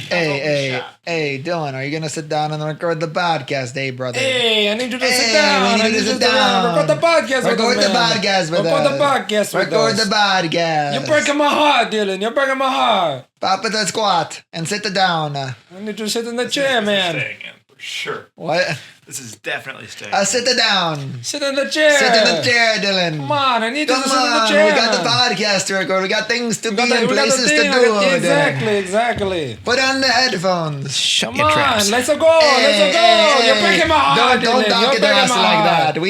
Hey, Dylan, are you gonna sit down and record the podcast, brother? Hey, I need you to sit down. I need you to sit down. Record the podcast with us, Record the man. podcast with Record us. the podcast with Record us. the podcast. You're breaking my heart, Dylan. You're breaking my heart. Pop it a squat and sit down. I need you to sit in the chair, man. Staying in, for sure. What? This is definitely staying. Sit down. Sit in the chair. Sit in the chair, Dylan. Come on, I need you to Come sit in the on, chair. we got the man. podcast to record. We got things to be We got and the places to thing. do. Dylan. Exactly. Put on the headphones. Come on, let's go. Let's go. You're breaking my heart, Don't Dylan. talk You're to breaking us my like heart. that.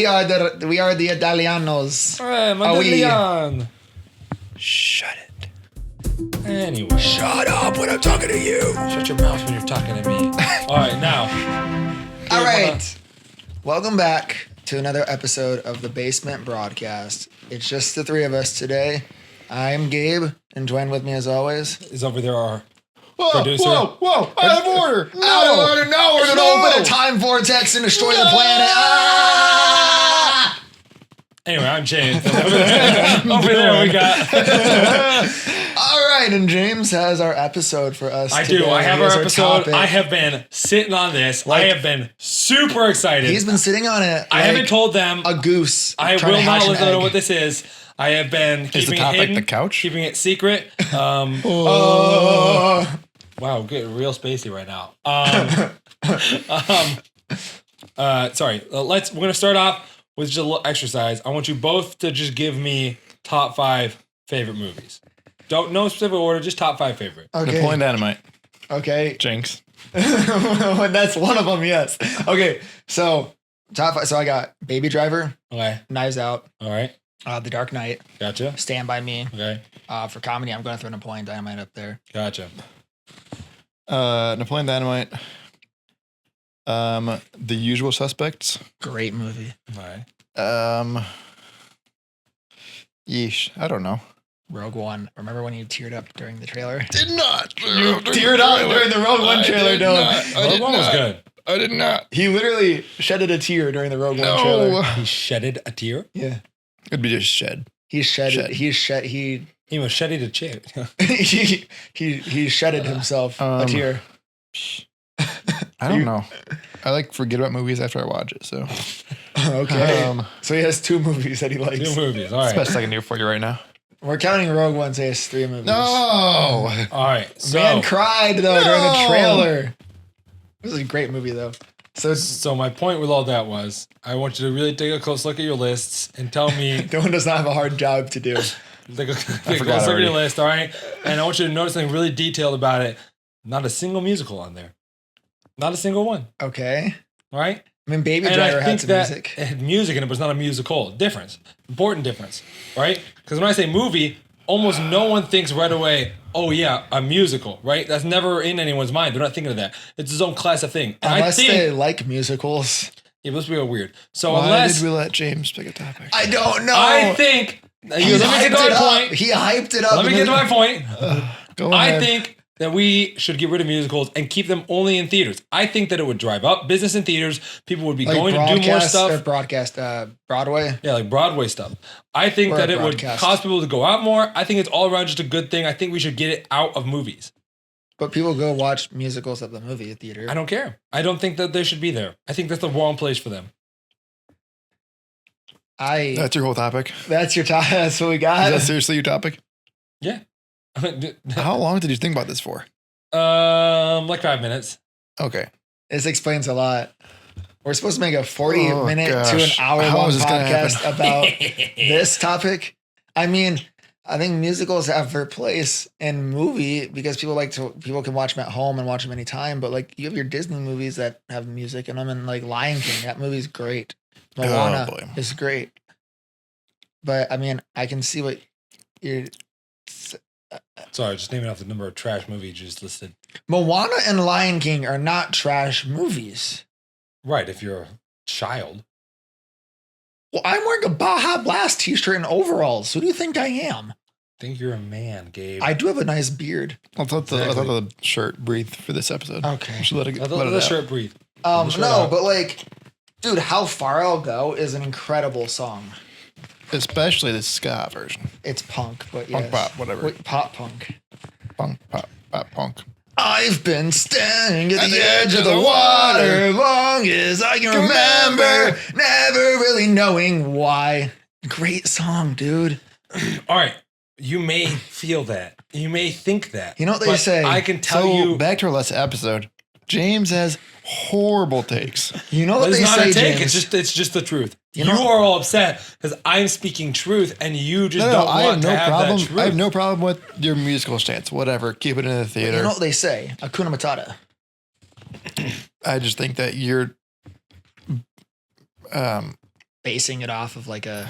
We are the Italianos. Hey, my we? Dylan. Shut it. Anyway. Shut up when I'm talking to you. Shut your mouth when you're talking to me. All right, now. All right. Welcome back to another episode of the Basement Broadcast. It's just the three of us today. I'm Gabe, and joined with me as always Is over there our Whoa, producer. whoa, Out of order. Out of order, no, we're gonna open a time vortex and destroy the planet. Ah! Anyway, I'm James. Over there we got. All right, and James has our episode for us. I today. do. I have He our has episode. topic. I have been sitting on this. I have been super excited. He's been sitting on it. I haven't told them. a goose. I trying will to not hatch let an them know egg. what this is. I have been keeping the topic it hidden, the couch? keeping it secret. Oh. Wow, good, real spacey right now. Sorry. We're gonna start off with just a little exercise. I want you both to just give me top 5 favorite movies. No specific order, just top 5 favorite. Okay. Napoleon Dynamite. Okay. Jinx. That's one of them, yes. Okay, so top 5. So I got Baby Driver, Okay. Knives Out, All right. The Dark Knight, Gotcha. Stand By Me. Okay. For comedy, I'm going to throw Napoleon Dynamite up there. Gotcha. Napoleon Dynamite. The Usual Suspects. Great movie. All right. Yeesh. I don't know. Rogue One. Remember when you teared up during the trailer? Did not. You teared up during the Rogue One trailer, Dylan. Rogue One was good. I did not. He literally shedded a tear during the Rogue One trailer. No. He shedded a tear. Yeah. It'd be just shed. He was shedded a chair. he shedded himself a tear. I don't know. I forget about movies after I watch it. So Okay. So he has 2 movies that he likes. 2 movies. All it's the right. best I can do for you right now. We're counting Rogue One, so he has 3 movies. No. All right. So, Man cried though during the No. trailer. This is a great movie though. so my point with all that was, I want you to really take a close look at your lists and tell me. Dylan does not have a hard job to do. Take a close forgot look at already. your list, all right? And I want you to notice something really detailed about it. Not a single musical on there. Not a single one. Okay. All right? I mean, Baby And Driver I had think some that music. it had music in it, but it's not a musical. Difference. Important difference. Right? Because when I say movie, almost no one thinks right away, oh yeah, a musical, right? That's never in anyone's mind. They're not thinking of that. It's its own class of thing. And Unless I think, they like musicals. yeah, let's be weird. So Why unless, did we let James pick a topic? I don't know. I think, let me He get hyped to my it up. point. He hyped it up. Let me get to my point. Go I ahead. think that we should get rid of musicals and keep them only in theaters. I think that it would drive up business in theaters. People would be going to do more stuff. Broadway. Yeah, like Broadway stuff. I think Or that it broadcast. would cause people to go out more. I think it's all around just a good thing. I think we should get it out of movies. But people go watch musicals at the movie theater. I don't care. I don't think that they should be there. I think that's the wrong place for them. That's your whole topic. That's your time. That's what we Is got. that seriously your topic? Yeah. How long did you think about this for? Like 5 minutes. Okay. This explains a lot. We're supposed to make a 40-minute to an gosh. hour How long is this gonna podcast happen? about this topic. I mean, I think musicals have their place in movie because people can watch them at home and watch them anytime. But like you have your Disney movies that have music in them, and like Lion King, that movie's great. Moana boy. is great. But I mean, I can see what you're. Sorry, just naming off the number of trash movies you just listed. Moana and Lion King are not trash movies. Right, if you're a child. Well, I'm wearing a Baja Blast t-shirt and overalls. Who do you think I am? I think you're a man, Gabe. I do have a nice beard. I thought the shirt breathed for this episode. Okay. We should let it Let out. the shirt breathe. No, Shirt out. but like, dude, How Far I'll Go is an incredible song. Especially the ska version. It's punk, but Punk yes. pop, whatever. Wait, pop punk. Punk, pop, pop, punk. I've been standing at the edge of the water long as I can remember, never really knowing why. Great song, dude. All right. You may feel that. You may think that. You know what they but say? I can tell you. Back to our last episode. James has horrible takes. You know what It's they not say, a take. James? It's just the truth. You You, know- are all upset because I'm speaking truth, and you just No, don't I want have no to have problem. that truth. I have no problem with your musical stance. Whatever. Keep it in the theater. You know what they say? Hakuna Matata. I just think that you're Basing it off of like I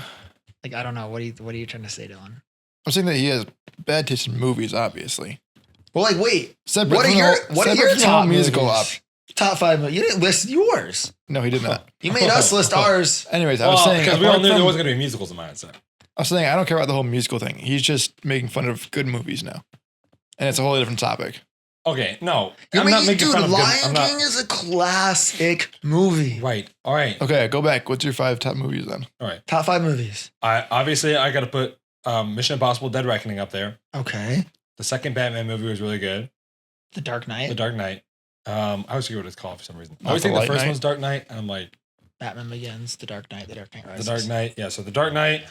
don't know. What are you trying to say, Dylan? I'm saying that he has bad taste in movies, obviously. Well, like, wait. Separate What are from the your whole- what are separate your from the whole top musical movies? Top 5 movies. You didn't list yours. No, he did not. You made us list ours. Anyways, I was saying because we all apart knew there from- wasn't going to be musicals in mine. So. I was saying I don't care about the whole musical thing. He's just making fun of good movies now, and it's a wholly different topic. Okay, no, You I'm mean, not making dude, fun of good. Lion I'm not, King is a classic movie. right. All right. Okay, go back. What's your 5 top movies then? All right. Top 5 movies. I got to put Mission Impossible: Dead Reckoning up there. Okay. The second Batman movie was really good. The Dark Knight. The Dark Knight. I always forget what it's called for some reason. I Not always the think the Light first Knight? one's Dark Knight, and I'm like, Batman Begins. The Dark Knight. The Dark Knight Rises. the Dark Knight. Yeah, so the Dark Knight,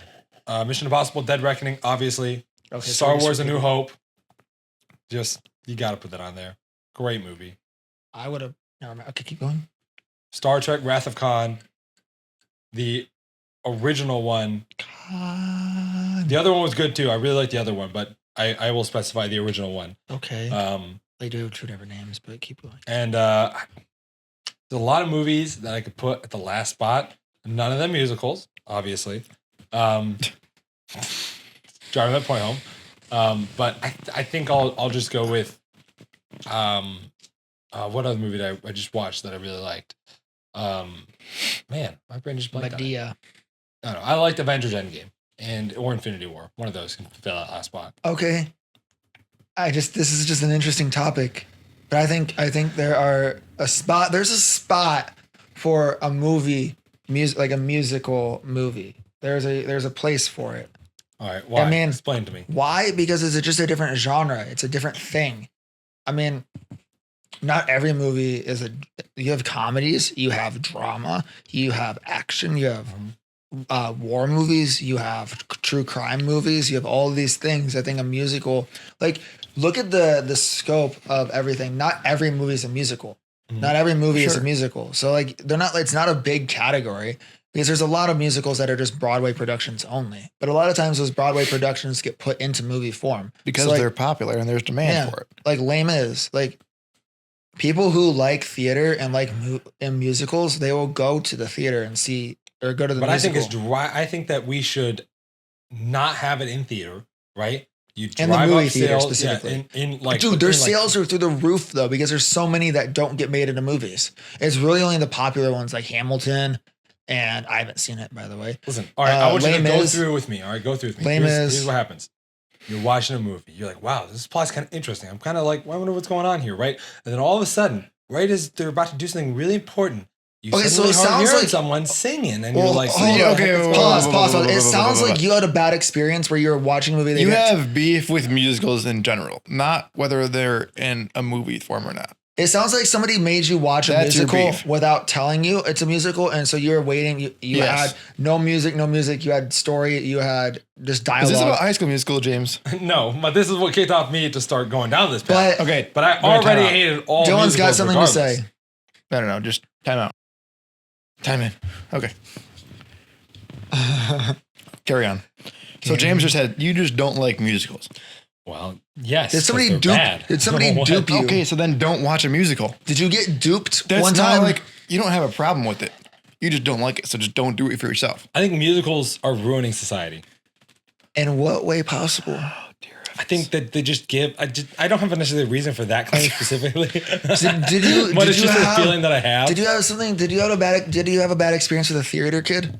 Mission Impossible: Dead Reckoning, obviously. Okay, so Star we're Wars: A just- New Hope. Just you got to put that on there. Great movie. I would have. Never mind. Okay, keep going. Star Trek: Wrath of Khan. The original one. God. The other one was good too. I really like the other one, but I will specify the original one. Okay. Um, They do have 2 different names, but keep going. and there's a lot of movies that I could put at the last spot. None of them musicals, obviously. Driving that point home. But I think I'll just go with what other movie did I just watched that I really liked? Man, my brain just blanked on it. Medea. I don't know. I liked Avengers Endgame or Infinity War. One of those can fill that last spot. Okay. This is just an interesting topic, but I think there's a spot for a movie, like a musical movie. There's a place for it. All right. Why? I mean, Explain to me. Why? Because it's just a different genre. It's a different thing. I mean, not every movie is you have comedies, you have drama, you have action, you have war movies, you have true crime movies, you have all of these things. I think a musical, like, look at the scope of everything. Not every movie is a musical. Not every movie is a musical. So like it's not a big category because there's a lot of musicals that are just Broadway productions only. But a lot of times those Broadway productions get put into movie form Because So, like, they're popular and there's demand for it. like Les Mis, like people who like theater and like and musicals, they will go to the theater and see or go to the But musical. I think it's dry. I think that we should not have it in theater, right? You In the drive movie up theater sales, specifically. in like Dude, their in, like- sales are through the roof though because there's so many that don't get made into movies. It's really only the popular ones like Hamilton, and I haven't seen it by the way. Listen, all right, I want you Les to go Mis. through with me. All right, go through with me. Les Here's Mis. what happens. You're watching a movie. You're like, wow, this plot's kind of interesting. I'm kind of like, I wonder what's going on here, right? And then all of a sudden, right as they're about to do something really important, you Okay, so suddenly it start sounds hearing like- someone singing, and Well, you're like, hold what the on. heck is going Pause, on? pause. It sounds like you had a bad experience where you're watching a movie. That You have beef with musicals in general, not whether they're in a movie form or not. It sounds like somebody made you watch a That's your musical beef. without telling you it's a musical, and so you're waiting. You Yes. had no music. You had story. You had just Is dialogue. this about High School Musical, James? No, but this is what kicked off me to start going down this path. But Okay, But I Go ahead, already time out. hated all Dylan's got musicals something regardless. to say. No, just time out. Time in. Okay. Carry on. So James just said you just don't like musicals. Well, yes. Did 'cause somebody they're dupe? bad. Did somebody What? dupe you? Okay, so then don't watch a musical. Did you get duped That's one not time? like you don't have a problem with it. You just don't like it, so just don't do it for yourself. I think musicals are ruining society. In what way possible? I think that they just give. I don't have a necessarily reason for that claim specifically. Did you? but did it's you just have, a feeling that I have. Did you have something? Did you have a bad experience with a theater kid?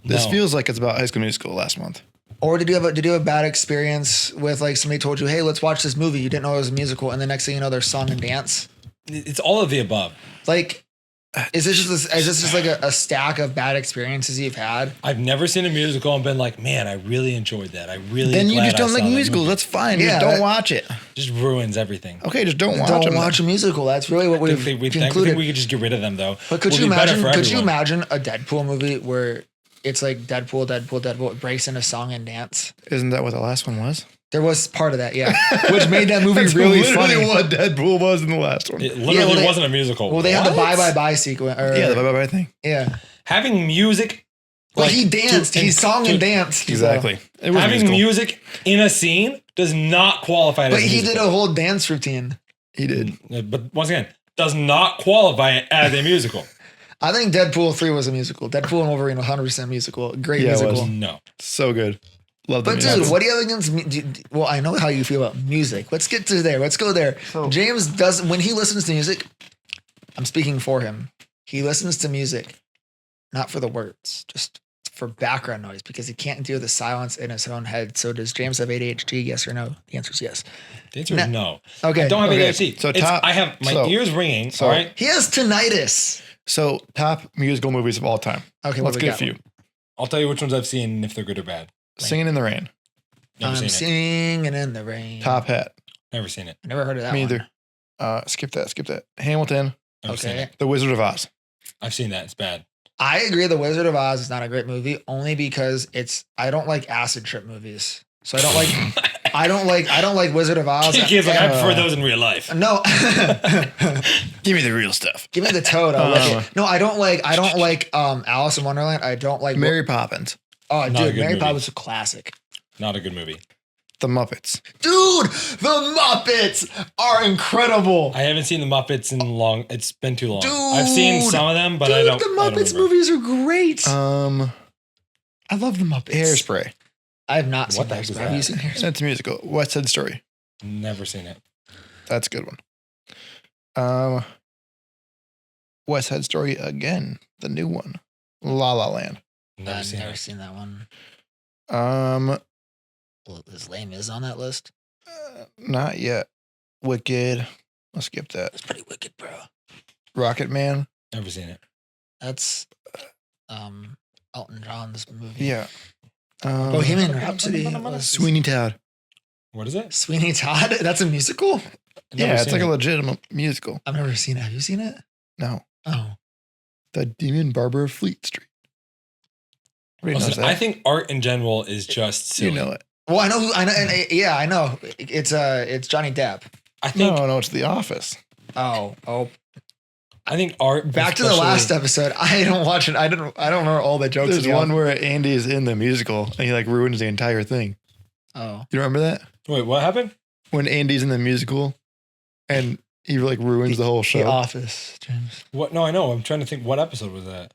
This No. feels like it's about High School Musical last month. Or did you have a bad experience with like somebody told you, hey, let's watch this movie. You didn't know it was a musical, and the next thing you know, there's song and dance. It's all of the above. Like, Is this just like a stack of bad experiences you've had? I've never seen a musical and been like, man, I really enjoyed that. I really. Then you glad just I don't like saw that musicals. movie." That's fine. Yeah, Just don't that- watch it. Just ruins everything. Okay, just don't watch Don't them. watch a musical. That's really what I we've think concluded. we could just get rid of them though. But could Would you be better imagine? for Could you everyone. imagine a Deadpool movie where it's like Deadpool, it breaks into song and dance? Isn't that what the last one was? There was part of that, yeah, which made that movie That's really literally funny. what Deadpool was in the last one. It literally they- wasn't a musical. Well, they had the What? bye bye bye sequence. Yeah, the bye-bye thing. Yeah. Having music. Well, he danced. He sung and danced. Exactly. It was Having musical. music in a scene does not qualify it But as a he musical. did a whole dance routine. He did. But once again, does not qualify it as a musical. I think Deadpool 3 was a musical. Deadpool and Wolverine 100% musical. Great Yeah, it musical. was. No. So good. Love the But music. dude, what do you have against well, I know how you feel about music. Let's get to there. Let's go there. James does when he listens to music, I'm speaking for him. He listens to music not for the words, just for background noise because he can't deal with the silence in his own head. So does James have ADHD? Yes or no? The answer is yes. The answer is no. Okay. I don't have Okay. ADHD. So I have my ears ringing. so- all right. He has tinnitus. So, top musical movies of all time. Okay, Let's what we get a got? few. I'll tell you which ones I've seen and if they're good or bad. Singing in the Rain. Never I'm seen it. singing in the rain. Top Hat. Never seen it. I never heard of that Me one. either. Skip that. Hamilton. Never seen Okay. it. The Wizard of Oz. I've seen that. It's bad. I agree The Wizard of Oz is not a great movie only because I don't like acid trip movies. So I don't like Wizard of Oz. Kids like I prefer those in real life. No. Give me the real stuff. Give me the toad. I'll lick it. No, I don't like Alice in Wonderland. I don't like Mary Poppins. Oh, Not a dude, good Mary movie. Poppins is a classic. Not a good movie. The Muppets. Dude, the Muppets are incredible. I haven't seen the Muppets in long. It's been too long. Dude, I've seen some of them, but I don't. The I don't Muppets remember. movies are great. Um, I love the Muppets. Hairspray. I have not seen What the heck is Hairspray. Have you that? seen Hairspray? That's a musical. West Side Story. Never seen it. That's a good one. West Side Story again. The new one. La La Land. Never I've seen never it. seen that one. Well, This lame is on that list. not yet. Wicked. Let's skip that. It's pretty wicked, bro. Rocket Man. Never seen it. That's Elton John's movie. Yeah. Bohemian Rhapsody. Was Sweeney Todd. What is it? Sweeney Todd. That's a musical. Never Yeah, it's seen like it. a legitimate musical. I've never seen it. Have you seen it? No. Oh, The Demon Barber of Fleet Street. Everybody knows Listen, that. I think art in general is just silly. you know it. well, I know who. I know. And, yeah, I know. It's Johnny Depp. I think. No, it's The Office. Oh. I think art. Back to the especially- last episode. I don't watch it. I don't remember all the jokes. There's in the one where Andy's in the musical and he like ruins the entire thing. Oh. You remember that? Wait, what happened? When Andy's in the musical and he like ruins the whole show. The Office, James. What? No, I know. I'm trying to think. What episode was that?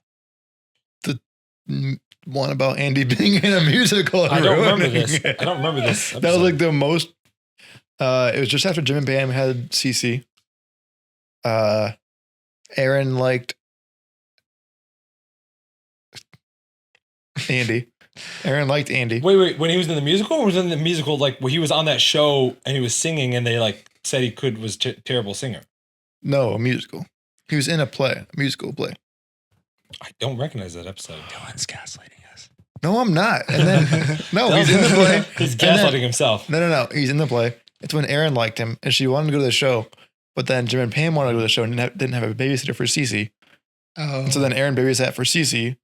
One about Andy being in a musical. And I don't remember ruining this. it. I don't remember this. That was like the most. It was just after Jim and Pam had CC. Aaron liked Andy. Aaron liked Andy. Wait. When he was in the musical, or was he in the musical like where he was on that show and he was singing and they like said he was terrible singer? No, a musical. He was in a play, a musical play. I don't recognize that episode. Dylan's gaslighting us. No, I'm not. And then no, he's in the play. He's And then- gaslighting himself. No. He's in the play. It's when Aaron liked him and she wanted to go to the show, but then Jim and Pam wanted to go to the show and didn't have a babysitter for Cece. Oh. And so then Aaron babysat for Cece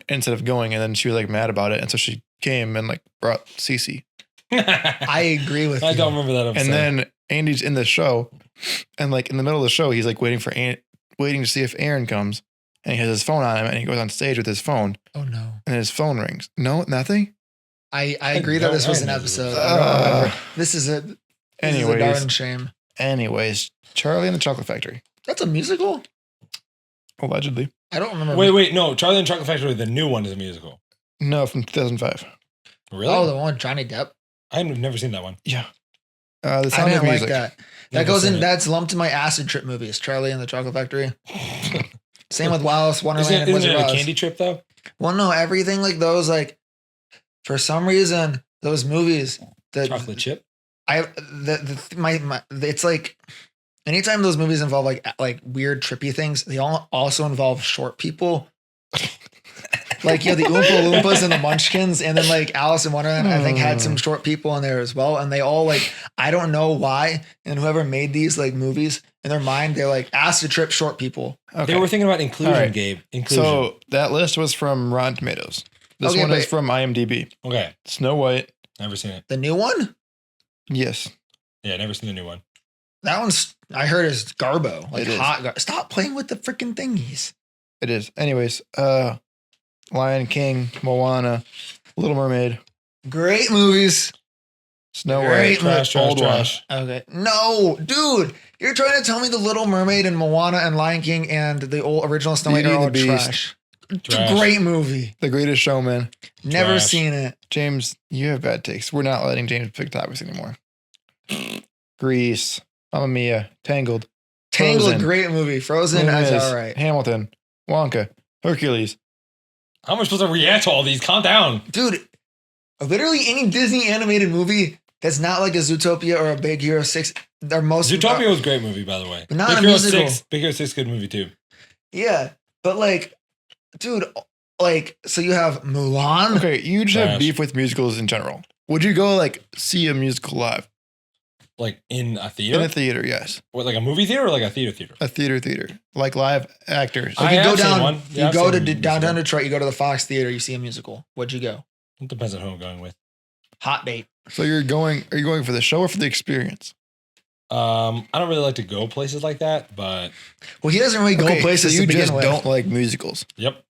instead of going, and then she was like mad about it, and so she came and like brought Cece. I agree with you. I don't remember that episode. And then Andy's in the show, and like in the middle of the show, he's like waiting to see if Aaron comes, and he has his phone on him, and he goes on stage with his phone, Oh no. and his phone rings. No, nothing. I agree that this was an episode. I don't remember. This is a Anyways, darn shame. Charlie and the Chocolate Factory, That's a musical? allegedly. I don't remember. Wait, no. Charlie and the Chocolate Factory, the new one, is a musical. No, from 2005. Really? Oh, the one with Johnny Depp. I've never seen that one. Yeah. The I Sound didn't of like Music. that. That Never goes seen in. it. That's lumped in my acid trip movies. Charlie and the Chocolate Factory. Same with Alice Wonderland and Isn't Wizard it of a Oz. candy trip though? Well, no, everything like those, like for some reason, those movies. Chocolate chip. It's like Anytime those movies involve like weird trippy things, they all also involve short people. Like the Oompa Loompas and the Munchkins, and then like Alice in Wonderland, I think had some short people in there as well. And they all like, I don't know why. And whoever made these like movies in their mind, they're like asked to trip short people. Okay. They were thinking about inclusion, All right. Gabe. Inclusion. So that list was from Rotten Tomatoes. This Okay, one is but- from IMDb. Okay. Snow White. Never seen it. The new one, Yes. Yeah, never seen the new one. that one's I heard is Garbo, like It is. hot. Stop playing with the freaking thingies. It is. Anyways, Lion King, Moana, Little Mermaid, Great movies. Snow Great White, Trash, old one. trash. Okay, no, dude, you're trying to tell me the Little Mermaid and Moana and Lion King and the old original Snow White Beauty are and all the Beast. trash. Trash. Great movie. The Greatest Showman. Never Trash. seen it. James, you have bad takes. We're not letting James pick topics anymore. Grease, Mamma Mia, Tangled, Tangled, Frozen. great movie. Frozen, Les that's Mis, all right. Hamilton, Wonka, Hercules. How am I supposed to react to all these? Calm down. Dude, literally any Disney animated movie that's not like a Zootopia or a Big Hero 6, they're most Zootopia was a great movie, by the way. But not Big a Hero musical. 6. Big Hero 6, good movie too. Yeah, but like, dude, like, so you have Mulan. Okay, you just have Trash. beef with musicals in general. Would you go like see a musical live Like in a in theater? a theater? Yes, What, like a movie theater or like a theater? a theater, like live actors. I You go have seen down, one. Yeah, you I've go to seen a downtown musical. Detroit, you go to the Fox Theater, you see a musical. What'd you go? It depends on who I'm going with. Hot date. So you're going? Are you going for the show or for the experience? I don't really like to go places like that, but Well, he doesn't really go Okay, places so you to begin just with. don't like musicals. yep.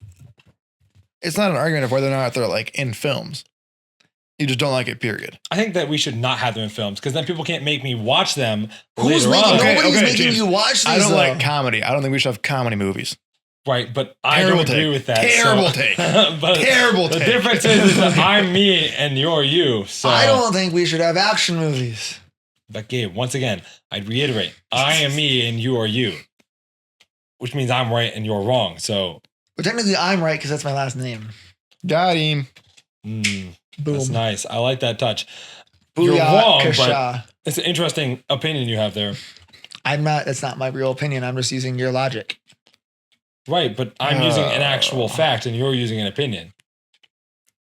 It's not an argument of whether or not they're like in films. You just don't like it. Period. I think that we should not have them in films because then people can't make me watch them Who's later making? on. Okay, Nobody's okay, making James. you watch these. I don't though. like comedy. I don't think we should have comedy movies. Right, but I Terrible don't agree take. with that. Terrible so- take. but Terrible the take. difference is that I'm me and you're you. So I don't think we should have action movies. But Gabe, once again, I'd reiterate, I am me and you are you. Which means I'm right and you're wrong. So But technically, I'm right because that's my last name. Got him. Boom. that's nice. I like that touch. You're Booyah, wrong, but kasha. it's an interesting opinion you have there. I'm not. That's not my real opinion. I'm just using your logic. Right, but I'm using an actual fact and you're using an opinion.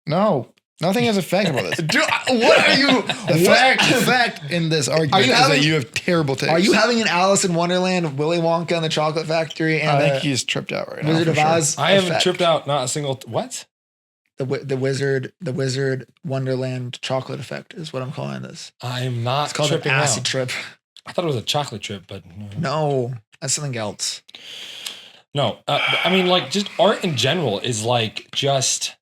No, nothing has a fact about this. What are you? The fact in this argument is having- that you have terrible takes. Are you having an Alice in Wonderland, Willy Wonka and the Chocolate Factory, and I think the he's tripped out right now. Wizard for of sure. Oz? I haven't effect? tripped out not a single what? The Wizard Wonderland chocolate effect is what I'm calling this. I am not It's called an tripping acid out. trip. I thought it was a chocolate trip, but No, that's something else. no. I mean, like, just art in general is like just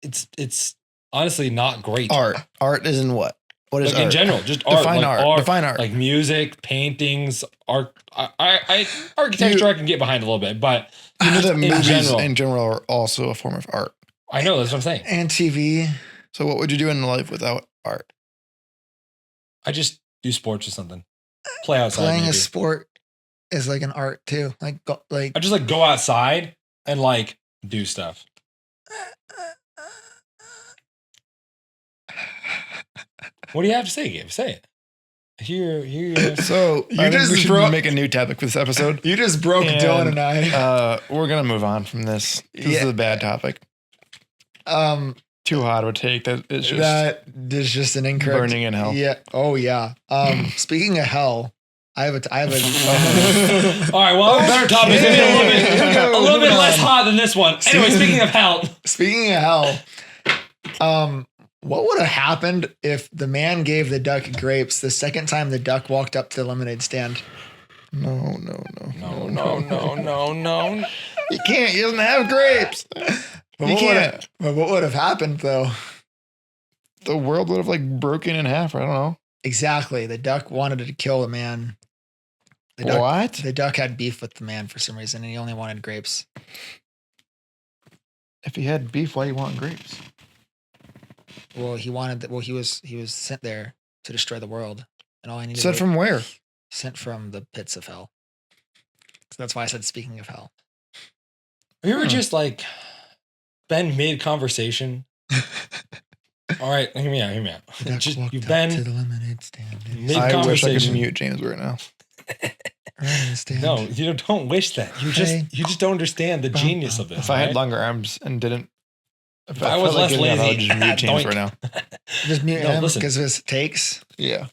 it's honestly not great. Art. Art is in what? What is Like in art? general, just art. Define like art. Define art. Like music, paintings, art. Architecture I can get behind a little bit, but You know that in movies general. in general are also a form of art. I know that's what I'm saying. And TV. So what would you do in life without art? I just do sports or something. Play outside. Playing a maybe. sport is like an art too. Like I just like go outside and like do stuff. What do you have to say, Gabe? Say it. Here. So You I think just we should broke- make a new topic for this episode. you just broke And, Dylan and I. We're gonna move on from this. This Yeah. is a bad topic. Too hot of a take. That it's just That is just an incorrect. burning in hell. Yeah. Oh yeah. Speaking of hell, I have a. All right. Well, better topic. Maybe Okay. a little bit Moving less on. hot than this one. Anyway, speaking of hell, Speaking of hell, what would have happened if the man gave the duck grapes the second time the duck walked up to the lemonade stand? No. no. You can't. He doesn't have grapes. You can't. But what would have happened though? The world would have like broken in half. I don't know. Exactly. The duck wanted to kill the man. The duck, What? The duck had beef with the man for some reason, and he only wanted grapes. If he had beef, why do you want grapes? Well, he wanted. He was sent there to destroy the world, and all I needed Said was from where? sent from the pits of hell. So that's why I said speaking of hell. Have you ever just like been mid conversation? All right, hear me out. The duck Just, walked you've up been to the lemonade stand. mid I wish I could conversation. mute James right now. Right in the stand. No, you don't wish that. You just don't understand the genius of this. If I had right? longer arms and didn't, If I was less giving up, I would lazy, just mute James doink. right now. Just mute No, him listen. because of his takes. Yeah.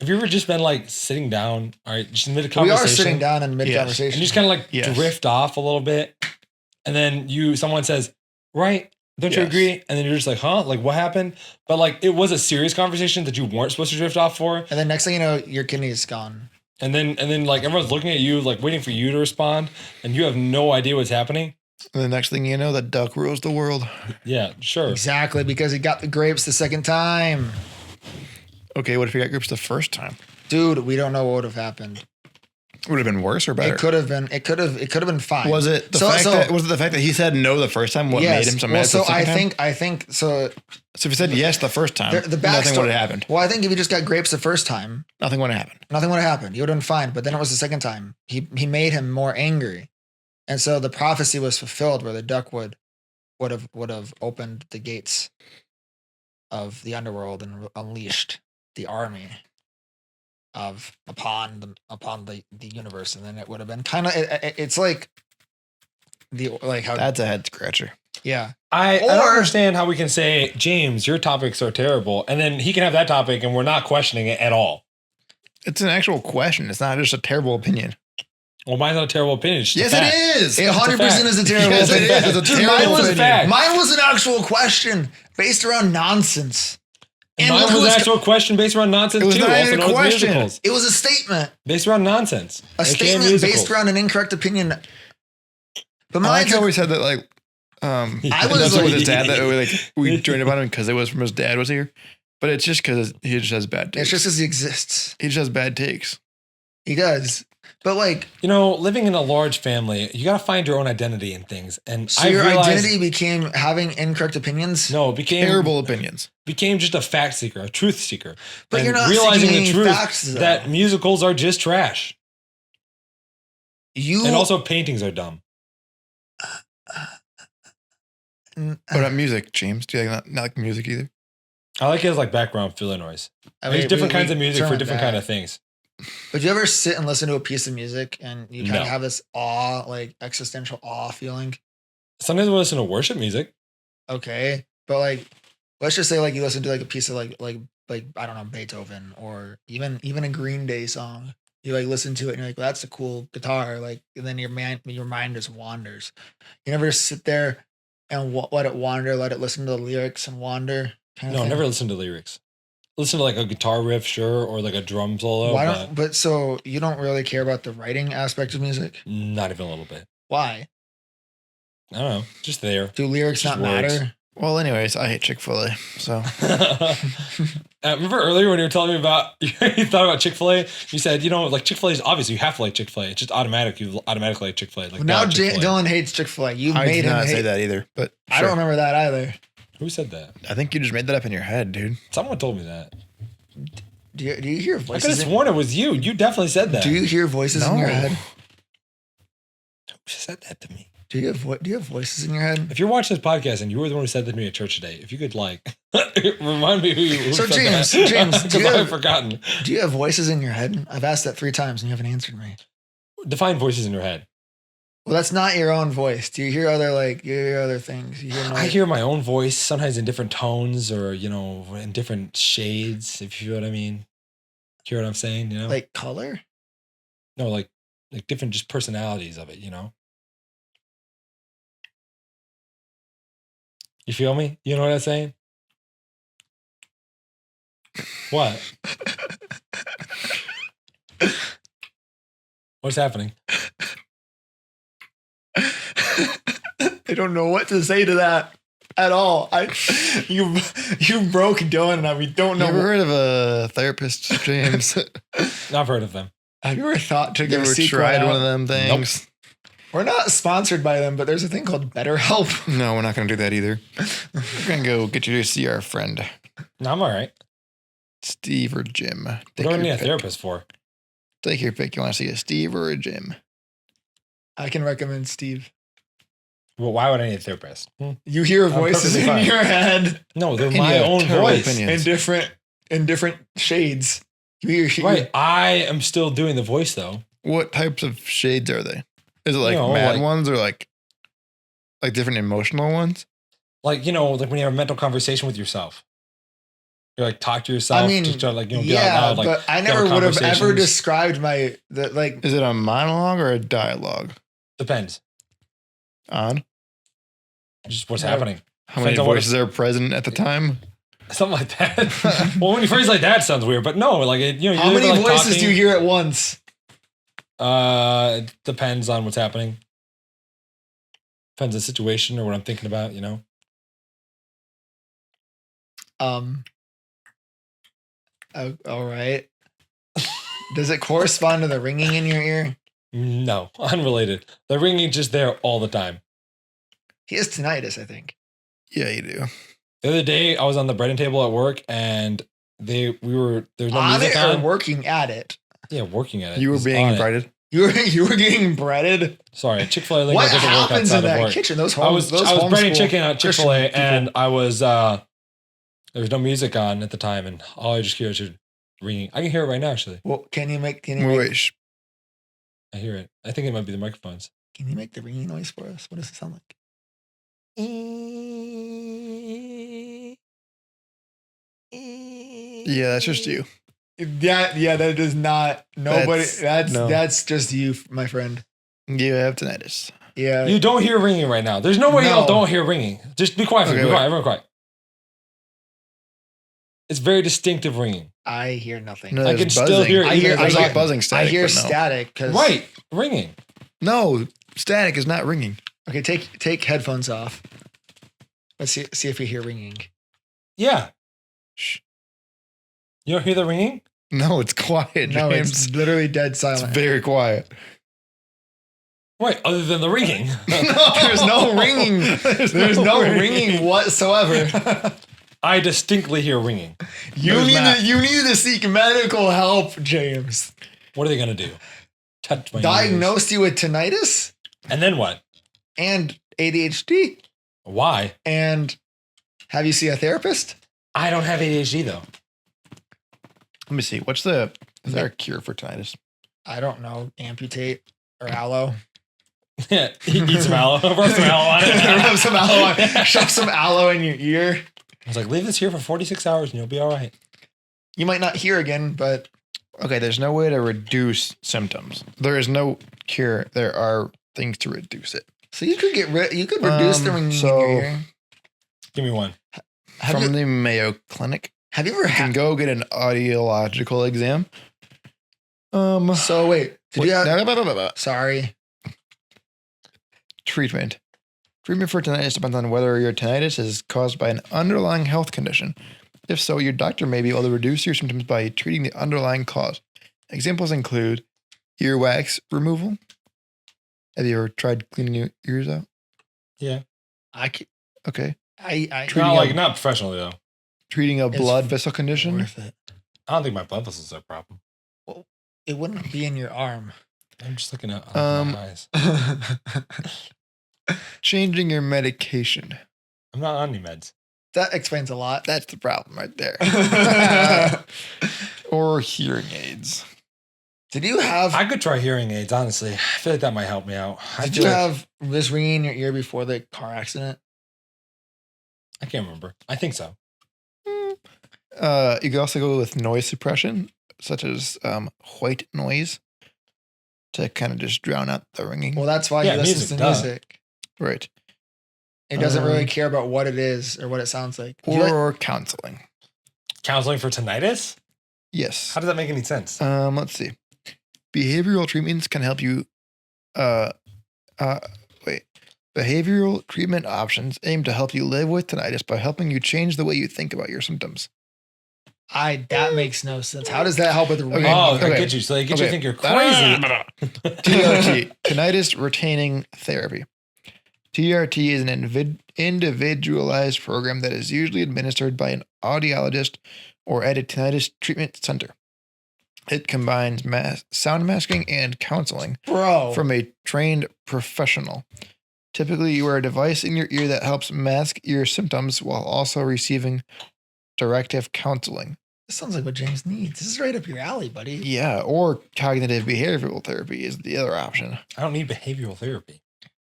Have you ever just been like sitting down, all right, just mid We conversation? are sitting down in mid and conversation. you just kind of like Yes. drift off a little bit, and then someone says, "Right? Don't you Yes. agree?" And then you're just like, "Huh? Like what happened?" But like it was a serious conversation that you weren't supposed to drift off for, And then next thing you know, your kidney is gone. and then like everyone's looking at you, like waiting for you to respond, and you have no idea what's happening. And the next thing you know, the duck rules the world. Yeah, sure. Exactly, because he got the grapes the second time. Okay, what if you got grapes the first time? Dude, we don't know what would have happened. Would it have been worse or better? It could have been fine. Was it the fact that he said no the first time what made him so mad? So the second time? I think so. So if he said yes the first time, The nothing backstory- would have happened. Well, I think if you just got grapes the first time, Nothing would have happened. nothing would have happened. You would have been fine. But then it was the second time. He made him more angry, and so the prophecy was fulfilled, where the duck would have opened the gates of the underworld and unleashed the army upon the universe, and then it would have been kind of it's like how That's a head scratcher. yeah. I don't Or- understand how we can say, James, your topics are terrible, and then he can have that topic, and we're not questioning it at all. It's an actual question. It's not just a terrible opinion. Well, mine's not a terrible opinion. It's just Yes, a fact. it is. It 100% is a terrible Yes, it opinion. is. It's a Dude, terrible mine was opinion. fact. Mine was an actual question based around nonsense. And Mine look who was an actual question based around nonsense It was too. not Also even a known as question. musicals. It was a statement. Based around nonsense. A AKA statement musicals. based around an incorrect opinion. But I like mine's how we said that, like, I I was was like- with his dad that we joined about him because it was from his dad was here, but it's just because he just has bad takes. it's just because he exists. He just has bad takes. He does. But like, You know, living in a large family, you got to find your own identity in things. And so I your realized, identity became having incorrect opinions. no, it became Terrible opinions. became just a fact seeker, a truth seeker. But And you're not realizing seeking the any truth facts, though. that musicals are just trash, You and also paintings are dumb. What about music, James? Do you not like music either? I like it as like background filler noise. I There's mean, different we kinds of music for determined different that. kind of things. But do you ever sit and listen to a piece of music and you kind No. of have this awe, like existential awe feeling? Sometimes I listen to worship music. Okay, but like, let's just say like you listen to like a piece of like I don't know, Beethoven or even a Green Day song. You like listen to it and you're like, well, that's a cool guitar. Like, and then your mind just wanders. You never sit there and let it wander, let it listen to the lyrics and wander. Kind of No, thing? never listen to lyrics. Listen to like a guitar riff, sure, or like a drum solo, Why but don't? But so you don't really care about the writing aspect of music? not even a little bit. Why? I don't know, just there. Do lyrics Just not words. matter? Well, anyways, I hate Chick-fil-A. So Remember earlier when you were telling me about you thought about Chick-fil-A, you said, you know, like Chick-fil-A is obviously you have to like Chick-fil-A. It's just automatic. You automatically like Chick-fil-A. Like Well, now God, Chick-fil-A. Dylan hates Chick-fil-A. You I made did him not hate. say that either. But I don't remember that either. Who said that? I think you just made that up in your head, dude. Someone told me that. Do you hear I could have voices? sworn it was you. You definitely said that. Do you hear voices in your No. head? Who said that to me? Do you have voices in your head? If you're watching this podcast and you were the one who said that to me at church today, if you could like remind me who So, said James, that. James, do because you I've have- forgotten. Do you have voices in your head? I've asked that 3 times and you haven't answered me. Define voices in your head. Well, that's not your own voice. Do you hear other things? You hear I hear my own voice sometimes in different tones or, you know, in different shades, if you know what I mean. Hear what I'm saying, you know? like color. No, like different just personalities of it, you know? You feel me? You know what I'm saying? What? What's happening? I don't know what to say to that at all. You broke Dylan and we don't You know. ever heard of a therapist, James? I've heard of them. Have you ever thought to You go ever seek tried one one out? of them things? We're not sponsored by them, but there's a thing called BetterHelp. No, we're not going to do that either. We're going to go get you to see our friend, No, I'm all right. Steve or Jim. What Take do I your need a pick. therapist for? Take your pick. You want to see a Steve or a Jim? I can recommend Steve. Well, why would I need a therapist? You hear I'm voices perfectly in fine. your head No, they're And my you have own terrible voice. opinions. in different shades. Right. I am still doing the voice though. What types of shades are they? Is it like You know, mad like- ones or like different emotional ones? Like, you know, like when you have a mental conversation with yourself. You like talk to yourself. I mean, just try to like, you know, get yeah, out loud. Like, but I have never would have ever conversations. described like. Is it a monologue or a dialogue? Depends. On Just what's Yeah. happening. how many Depends on what voices are present at the time? Something like that. Well, when you phrase like that, it sounds weird, but no, like it, you know, How you're many either, like, voices do you talking- hear at once? It depends on what's happening. Depends on the situation or what I'm thinking about, you know. All right. Does it correspond to the ringing in your ear? No, unrelated. The ringing just there all the time. He has tinnitus, I think. Yeah, you do. The other day, I was on the breading table at work, and there was no On music it or on. working at it? Yeah, working at it. You were It's being on it. invited. You were getting breaded. Sorry, Chick-fil-A lingo What doesn't work happens outside in of that work. kitchen? Those I was breading homeschool chicken at Chick-fil-A, Christian and people. I was there was no music on at the time, and all I just hear is ringing. I can hear it right now, actually. Well, can you make Wait, I hear it. I think it might be the microphones. can you make the ringing noise for us? What does it sound like? yeah, that's just you. Yeah, that is not nobody. No. That's just you, my friend. You have tinnitus. Yeah, You don't hear ringing right now. There's no way No. y'all don't hear ringing. Just be quiet for me. Okay, Be wait. quiet. Everyone quiet. It's very distinctive ringing. I hear nothing. No, I there's can still buzzing. hear it. I even hear- if There's it's like not- buzzing I static. hear but no. static because Right, ringing. No, static is not ringing. Okay, take headphones off. Let's see if you hear ringing. Yeah. Shh. You don't hear the ringing? No, it's quiet, No, James. it's literally dead It's silent. very quiet. Right, other than the ringing. There's no ringing. There's no ringing whatsoever. I distinctly hear ringing. You need to seek medical help, James. What are they gonna do? Touch my ears. Diagnosed you with tinnitus And then what? and ADHD, Why? and have you seen a therapist? I don't have ADHD though. Let me see. Is there a cure for tinnitus? I don't know. Amputate or aloe. Yeah, eat some aloe. Rub some aloe on it. Rub some aloe on. Shove some aloe in your ear. I was like, leave this here for 46 hours and you'll be all right. You might not hear again, but Okay, there's no way to reduce symptoms. There is no cure. There are things to reduce it. so you could reduce the ringing in your ear. Give me one. Have From you, the Mayo Clinic. have you ever You can had? go get an audiological exam. So wait, did Wait, you have? blah, blah, blah, blah. Sorry. Treatment. Treatment for tinnitus depends on whether your tinnitus is caused by an underlying health condition. If so, your doctor may be able to reduce your symptoms by treating the underlying cause. Examples include earwax removal. Have you ever tried cleaning your ears out? Yeah. I c- Okay. I Treating Not professionally though. Treating a It's blood vessel condition. worth it. I don't think my blood vessels are a problem. It wouldn't be in your arm. I'm just looking at Um, my eyes. Changing your medication. I'm not on any meds. That explains a lot. That's the problem right there. Did Or hearing aids. you have? I could try hearing aids, honestly. I feel like that might help me out. Did you have this ringing in your ear before the car accident? I can't remember. I think so. You can also go with noise suppression, such as white noise, to kind of just drown out the ringing. Well, that's why Yeah, he listens music, to duh. music. Right. He doesn't really Um, care about what it is or what it sounds like. Do you like- Or counseling. Counseling for tinnitus? Yes. How does that make any sense? Let's see. Behavioral treatments can help you. Behavioral treatment options aim to help you live with tinnitus by helping you change the way you think about your symptoms. that makes no sense. How does that help with the ringing? Oh, okay. I get you. So they get you to Okay. think you're crazy. TRT, tinnitus retaining therapy. TRT is an individualized program that is usually administered by an audiologist or at a tinnitus treatment center. It combines sound masking and counseling Bro. from a trained professional. Typically, you wear a device in your ear that helps mask your symptoms while also receiving directive counseling. This sounds like what James needs. This is right up your alley, buddy. Yeah, or cognitive behavioral therapy is the other option. I don't need behavioral therapy.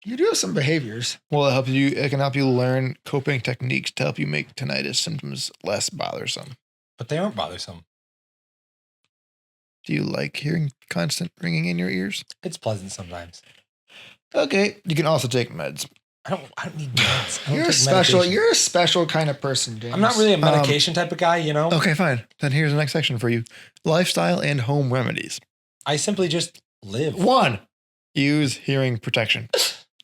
You do have some behaviors. Well, it can help you learn coping techniques to help you make tinnitus symptoms less bothersome. But they aren't bothersome. Do you like hearing constant ringing in your ears? It's pleasant sometimes. Okay, you can also take meds. I don't need meds. I don't You're a take special. medication. You're a special kind of person, James. I'm not really a medication type of guy, you know? Okay, fine. Then here's the next section for you. Lifestyle and home remedies. I simply just live. 1, use hearing protection.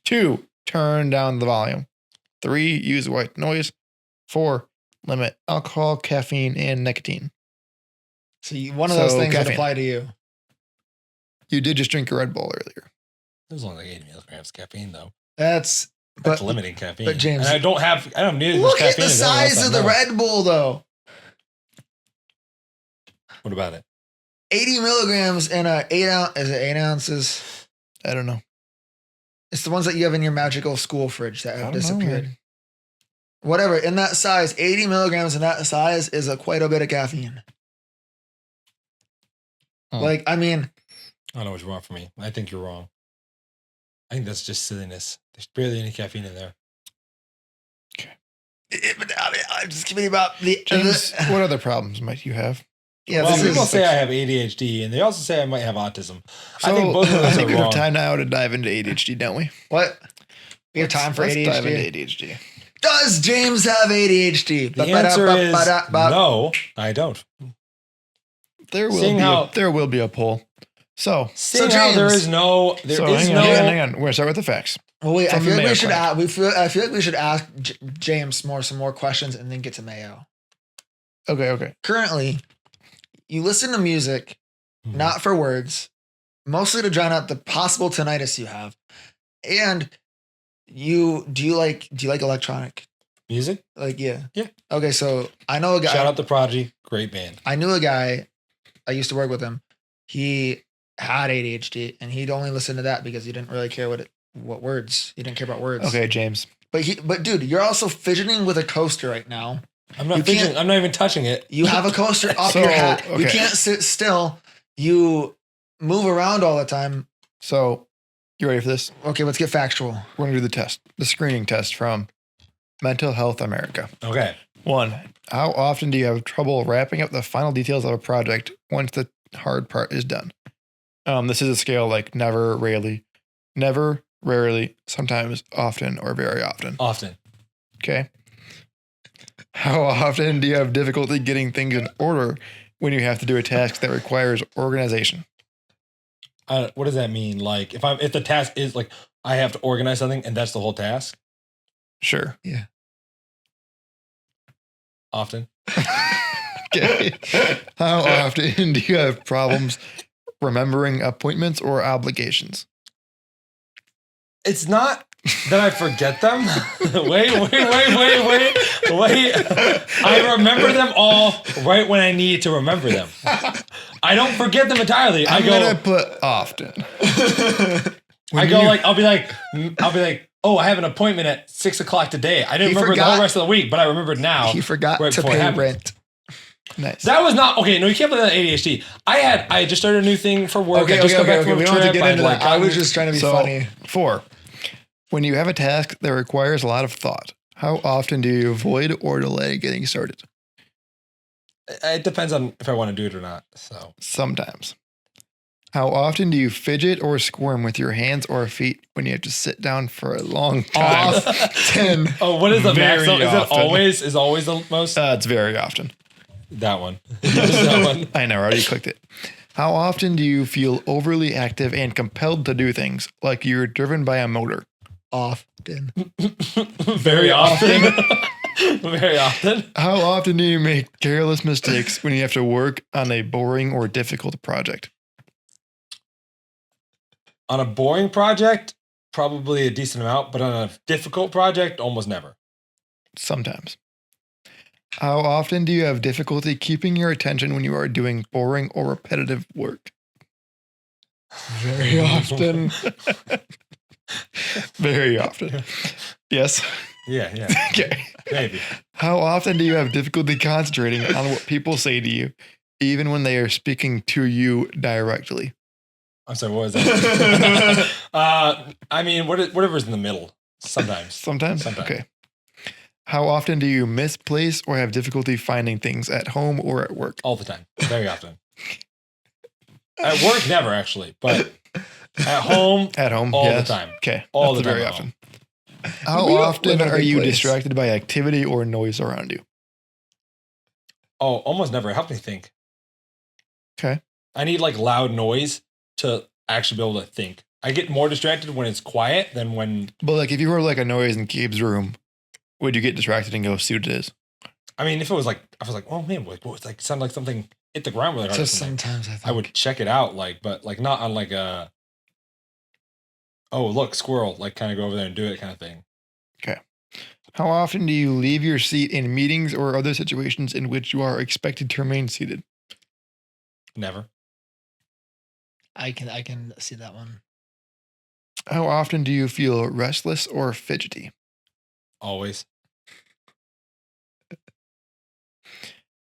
2, turn down the volume. 3, use white noise. 4, limit alcohol, caffeine, and nicotine. See, one of those So, things that caffeine. apply to you. You did just drink a Red Bull earlier. There's only like 80 milligrams of caffeine, though. That's That's but limiting caffeine. but James- and I don't need as much look at caffeine the as everyone else size I of the know. Red Bull, though. What about it? 80 milligrams in a 8 ounce. Is it 8 ounces? I don't know. It's the ones that you have in your magical school fridge that I have don't know, disappeared. man. Whatever, in that size, 80 milligrams in that size is quite a bit of caffeine. Hmm. Like, I mean, I don't know what's wrong for me. I think you're wrong. I think that's just silliness. There's barely any caffeine in there. I'm just kidding about the. James, what other problems might you have? Yeah, Well, this people is. say I have ADHD, and they also say I might have autism. I So, think both of I those think are we have wrong. time now to dive into ADHD, don't we? What? We have time for Let's dive ADHD. into ADHD. Does James have ADHD? The answer is no, I don't. There will Seeing be how- there will be a poll. So, Seeing how there James- is no, hang on. We're gonna start with the facts. Well, wait. I From feel the like Mayo we should. Clinic. I feel like we should ask James some more questions and then get to Mayo. Okay. Currently, you listen to music not for words, mostly to drown out the possible tinnitus you have. And do you like electronic? music. Like, yeah. Yeah. Okay, so I know a guy. Shout out to Prodigy, great band. I knew a guy. I used to work with him. He had ADHD, and he'd only listen to that because he didn't really care what words. He didn't care about words. Okay, James. But dude, you're also fidgeting with a coaster right now. I'm not You can't- fidgeting. I'm not even touching it. You have a coaster up So, your hat. You okay. can't sit still. You move around all the time. So, you ready for this? Okay, let's get factual. We're gonna do the test, the screening test from Mental Health America. Okay. 1, how often do you have trouble wrapping up the final details of a project once the hard part is done? This is a scale like never, rarely, sometimes, often, or very often. Often. Okay. How often do you have difficulty getting things in order when you have to do a task that requires organization? What does that mean? Like if the task is like I have to organize something and that's the whole task. Sure. Often. Okay. How often do you have problems remembering appointments or obligations? It's not that I forget them. wait. I remember them all right when I need to remember them. I don't forget them entirely. I'm gonna put often. I'll be like, oh, I have an appointment at 6:00 today. I didn't He remember the forgot- whole rest of the week, but I remembered now. He forgot right to before it pay happened. rent. Nice. That was not okay. No, you can't blame that on ADHD. I just started a new thing for work. Okay, I just got back from We a don't have to trip. get into I'd, that. I was just trying to be So, funny. 4, when you have a task that requires a lot of thought, how often do you avoid or delay getting started? It depends on if I want to do it or not. So Sometimes. How often do you fidget or squirm with your hands or feet when you have to sit down for a long time? Often. oh, what is the Very maximum? Is it often. always the most? It's very often. That one. That one. I know, I already clicked it. How often do you feel overly active and compelled to do things like you're driven by a motor? Often. Very often. Very often. How often do you make careless mistakes when you have to work on a boring or difficult project? On a boring project, probably a decent amount, but on a difficult project, almost never. Sometimes. How often do you have difficulty keeping your attention when you are doing boring or repetitive work? Very often. Very often. Yes. Yeah. Okay. Maybe. How often do you have difficulty concentrating on what people say to you, even when they are speaking to you directly? I'm sorry, what was that? I mean, whatever's in the middle. Sometimes. Sometimes? Sometimes. Okay. How often do you misplace or have difficulty finding things at home or at work? All the time. Very often. At work, never actually, but at home, At home, all yes. the time. Okay. All That's the time very at often. home. How We don't often live in a are big you place. distracted by activity or noise around you? Oh, almost never. Help me think. Okay. I need like loud noise to actually be able to think. I get more distracted when it's quiet than when. But like if you heard like a noise in Gabe's room, would you get distracted and go see what it is? I mean, if it was like, I was like, oh man, like, what was like, sounded like something hit the ground really hard. So or something. sometimes I think I would check it out, like, but like not on like a. Oh look, squirrel! Like, kind of go over there and do it, kind of thing. How often do you leave your seat in meetings or other situations in which you are expected to remain seated? Never. I can see that one. How often do you feel restless or fidgety? Always.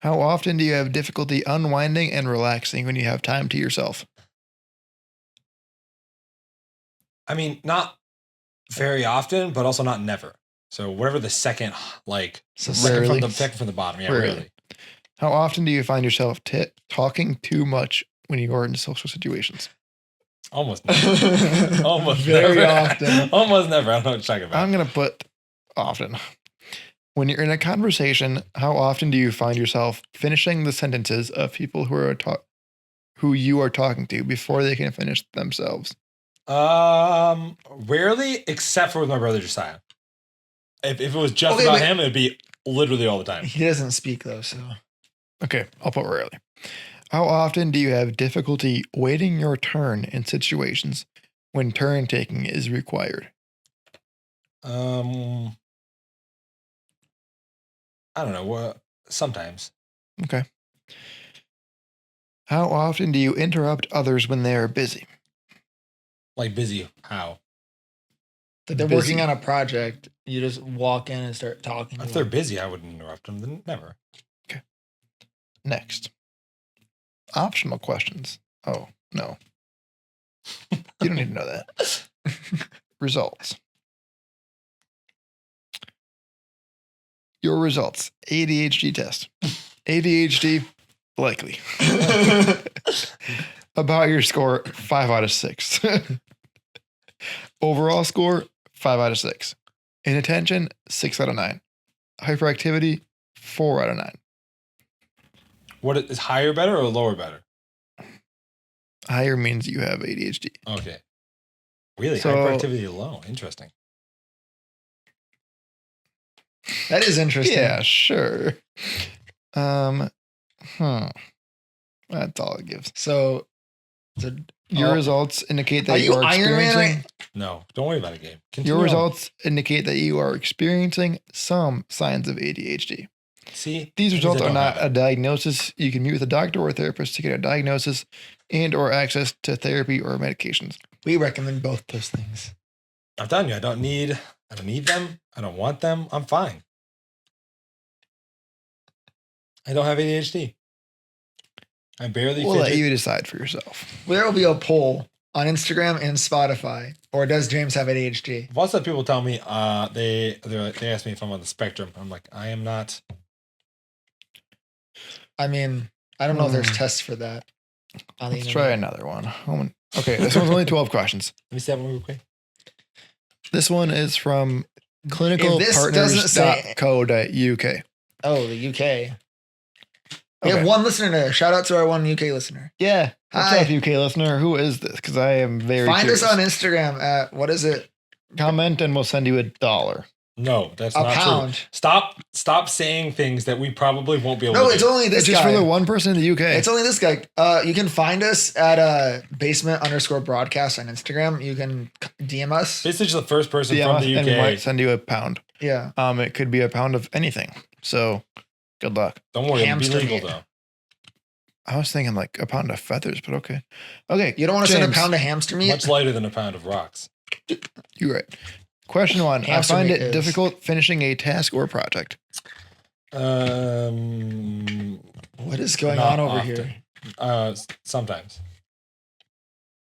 How often do you have difficulty unwinding and relaxing when you have time to yourself? I mean, not very often, but also not never. So whatever the second, like So Rarely. second from the bottom. Yeah, Rarely. really. How often do you find yourself talking too much when you are in social situations? Almost never. Almost Very never. often. Almost never. I don't know what you're talking about. I'm going to put often. When you're in a conversation, how often do you find yourself finishing the sentences of people who you are talking to before they can finish themselves? Rarely, except for with my brother Josiah. If it was just Okay, about but- him, it'd be literally all the time. He doesn't speak though, so Okay, I'll put rarely. How often do you have difficulty waiting your turn in situations when turn taking is required? I don't know what. Sometimes. Okay. How often do you interrupt others when they are busy? Like busy. How? if they're Busy. working on a project, you just walk in and start talking. If to they're them. busy, I wouldn't interrupt them. Then never. Next. Optional questions. Oh, no. You don't need to know that. Results. Your results. ADHD test. ADHD, likely. About your score, 5 out of 6. Overall score, 5 out of 6. Inattention, 6 out of 9. Hyperactivity, 4 out of 9. What is higher better or lower better? Higher means you have ADHD. Okay. Really? So- Hyperactivity low. Interesting. That is interesting. Yeah, sure. That's all it gives. So, Your Oh. results indicate Are that you you are Iron Man experiencing. No, don't worry about it, Gabe. Continue Your on. results indicate that you are experiencing some signs of ADHD. See? These That means results I are don't not have a it. diagnosis. You can meet with a doctor or a therapist to get a diagnosis and or access to therapy or medications. we recommend both those things. I'm telling you, I don't need them. I don't want them. I'm fine. I don't have ADHD. I barely We'll let fidget. you decide for yourself. There will be a poll on Instagram and Spotify. Or does James have ADHD? Lots of people tell me they ask me if I'm on the spectrum. I'm like, I am not. I mean, I don't know if there's Hmm. tests for that. On the Let's try another one. Okay, this one's only 12 questions. Let me see that one real quick. This one is from If this doesn't say- clinicalpartners.co.uk. Oh, the UK. We have Okay. one listener there. Shout out to our one UK listener. Yeah. What's Hi. up, UK listener? Who is this? Because I am very Find curious. us on Instagram at what is it? Comment and we'll send you $1. No, that's A not pound. true. Stop saying things that we probably won't be able No, to it's do. only this It's just guy. for the one person in the UK. It's only this guy. You can find us at basement_broadcast on Instagram. You can DM us. This is the first person DM from us the and we might UK. send you £1. Yeah. It could be £1 of anything. So good luck. Don't worry, it'll be Hamster legal meat. though. I was thinking like £1 of feathers, but okay. Okay. You don't want to send a James, pound of hamster meat? Much lighter than a pound of rocks. You're right. Question 1. I Answer find me it is- difficult finishing a task or project. What is going Not on over often. here? Sometimes.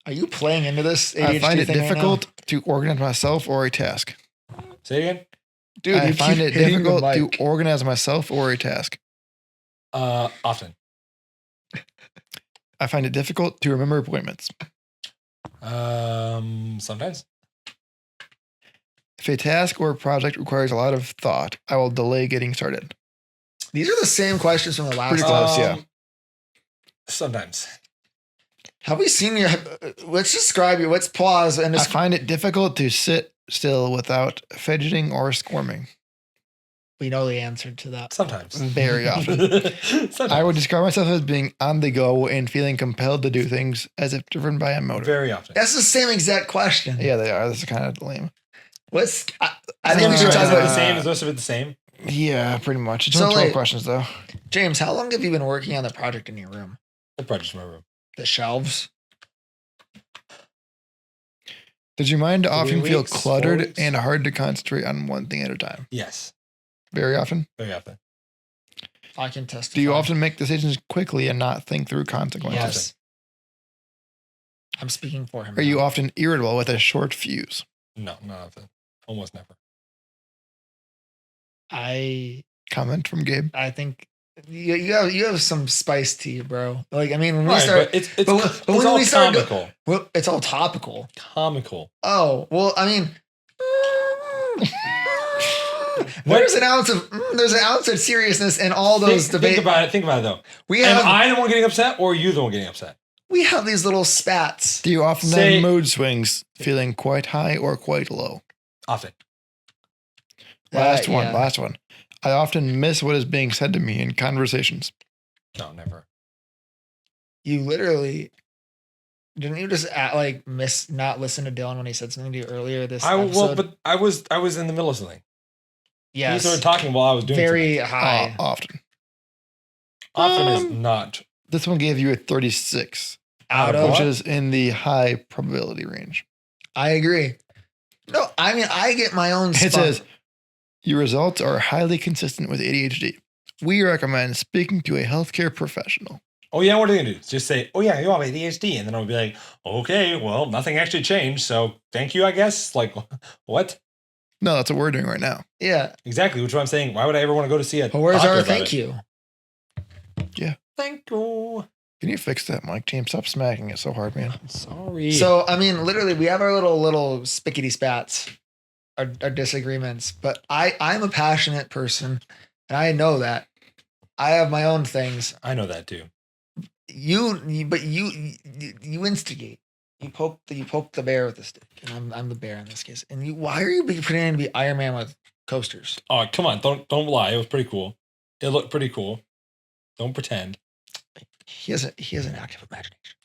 Are you playing into this ADHD I find it thing right now? difficult to organize myself or a task. Say it again. Dude, I you find keep it hitting the difficult to mic. organize myself or a task. Often. I find it difficult to remember appointments. Sometimes. If a task or project requires a lot of thought, I will delay getting started. These are the same questions from the last Pretty time. close, yeah. Sometimes. Have we seen your? Let's describe you. Let's pause and I just. find it difficult to sit still without fidgeting or squirming. We know the answer to that. Sometimes. Very often. Sometimes. I would describe myself as being on the go and feeling compelled to do things as if driven by a motive. Very often. That's the same exact question. Yeah, they are. This is kind of lame. Let's. I think we Is should it talk the about. same? Is most of it the same? Yeah, pretty much. It's So, only 12 like- questions, though. James, how long have you been working on the project in your room? The project's in my room. The shelves. Does your mind 3 often feel weeks, 4 cluttered weeks? and hard to concentrate on one thing at a time? Yes. Very often. Very often. I can testify. Do you often make decisions quickly and not think through consequences? Yes. I'm speaking for him. Are you now. often irritable with a short fuse? No, not often. Almost never. I Comment from Gabe. think you have some spice to you, bro. Like I mean, when we Right, start, but it's but it's when all we start go- comical. well, it's all topical. Comical. Oh well, I mean, there's an ounce of seriousness in all those Think debates. about it. Think about it though. We Am have I the one getting upset or are you the one getting upset? we have these little spats. Do you often Say- have mood swings, feeling quite high or quite low? Often. Last Yeah. one. I often miss what is being said to me in conversations. No, never. You literally didn't you just not listen to Dylan when he said something to you earlier this episode? But I was in the middle of something. Yes, He started talking while I was doing very something. high. Often. Often is Um, not. This one gave you a 36, Out of of which what? is in the high probability range. I agree. No, I mean I get my own. It says, your results are highly consistent with ADHD. We recommend speaking to a healthcare professional. Oh yeah, what are you gonna do? Just say, oh yeah, you have ADHD, and then I'll be like, okay, well, nothing actually changed, so thank you, I guess. Like, what? No, that's what we're doing right now. yeah. Exactly, which is what I'm saying. Why would I ever want to go to see a But where's doctor our about thank it? you? Thank you. Can you fix that, Mike? James, stop smacking it so hard, man. Sorry. So I mean, literally, we have our little spickety spats, our disagreements. But I'm a passionate person, and I know that. I have my own things. I know that too. You instigate. You poke the bear with a stick, and I'm the bear in this case. And why are you pretending to be Iron Man with coasters? Oh, come on, don't lie. It was pretty cool. It looked pretty cool. Don't pretend. He has an active imagination.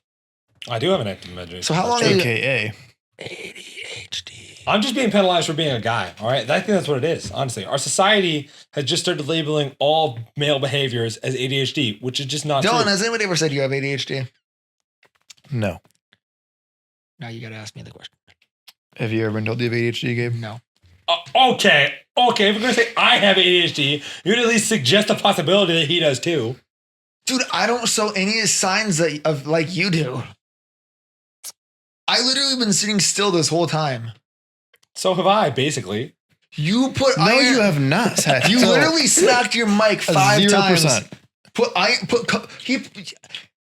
I do have an active imagination. So how long have you- AKA. ADHD. I'm just being penalized for being a guy. All right, I think that's what it is. Honestly, our society has just started labeling all male behaviors as ADHD, which is just not Dylan, true. has anybody ever said you have ADHD? No. Now you got to ask me the question. Have you ever been told you have ADHD, Gabe? No. Okay. If we're gonna say I have ADHD, you'd at least suggest the possibility that he does too. Dude, I don't show any signs of like you do. I literally been sitting still this whole time. So have I, basically. You put No, iron. you have not. Sat You still. literally smacked your mic 5 times. 0%.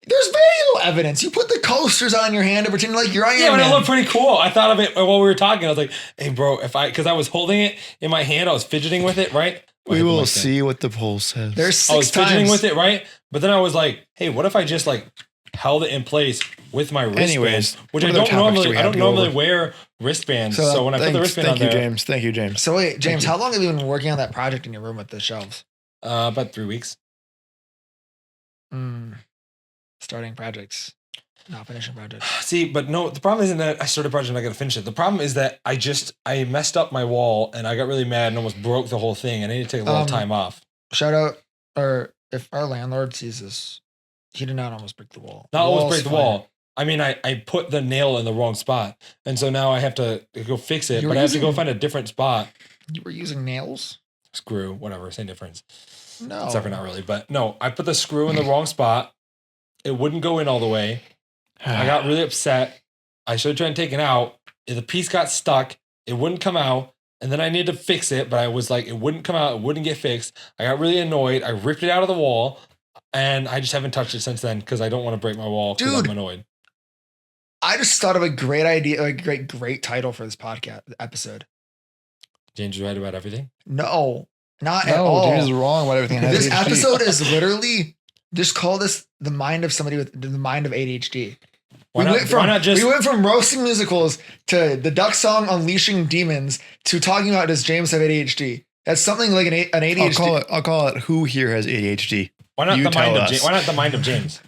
There's video evidence. You put the coasters on your hand and pretend like you're Iron Yeah, but Man. it looked pretty cool. I thought of it while we were talking. I was like, hey, bro, because I was holding it in my hand, I was fidgeting with it, right? We I will hit the mic see what the poll says. There's I was 6 times. fidgeting with it, right? But then I was like, hey, what if I just like held it in place with my wristband? Anyways, Which what I other don't topics do we normally, I have don't to go normally over? wear wristbands. So when I put the wristband on Thank there, you, James. Thank you, James. So wait, James, how long have you been working on that project in your room with the shelves? about 3 weeks. Starting projects, not finishing projects. See, but no, the problem isn't that I started a project and I got to finish it. The problem is that I messed up my wall and I got really mad and almost broke the whole thing. And I need to take a little time off. Shout out, or if our landlord sees this, he did not almost break the wall. Not almost wall's break the fine. wall. I mean, I put the nail in the wrong spot. And so now I have to go fix it, You but were I have to go using- find a different spot. You were using nails? Screw, whatever, same difference. No. Except for not really. But no, I put the screw in the wrong spot. It wouldn't go in all the way. I got really upset. I should have tried to take it out. The piece got stuck. It wouldn't come out. And then I needed to fix it, but I was like, it wouldn't come out. It wouldn't get fixed. I got really annoyed. I ripped it out of the wall. And I just haven't touched it since then because I don't want to break my wall because Dude. I'm annoyed. I just thought of a great idea, a great title for this podcast episode. James is right about everything. No, not at No, all. James is wrong about everything. Has This ADHD. episode is literally just call this the mind of somebody with the mind of ADHD. Why not just We went from roasting musicals to the Duck song unleashing demons to talking about does James have ADHD? That's something like an ADHD. I'll call it. Who here has ADHD? why not You the mind tell of us. Why not the mind of James?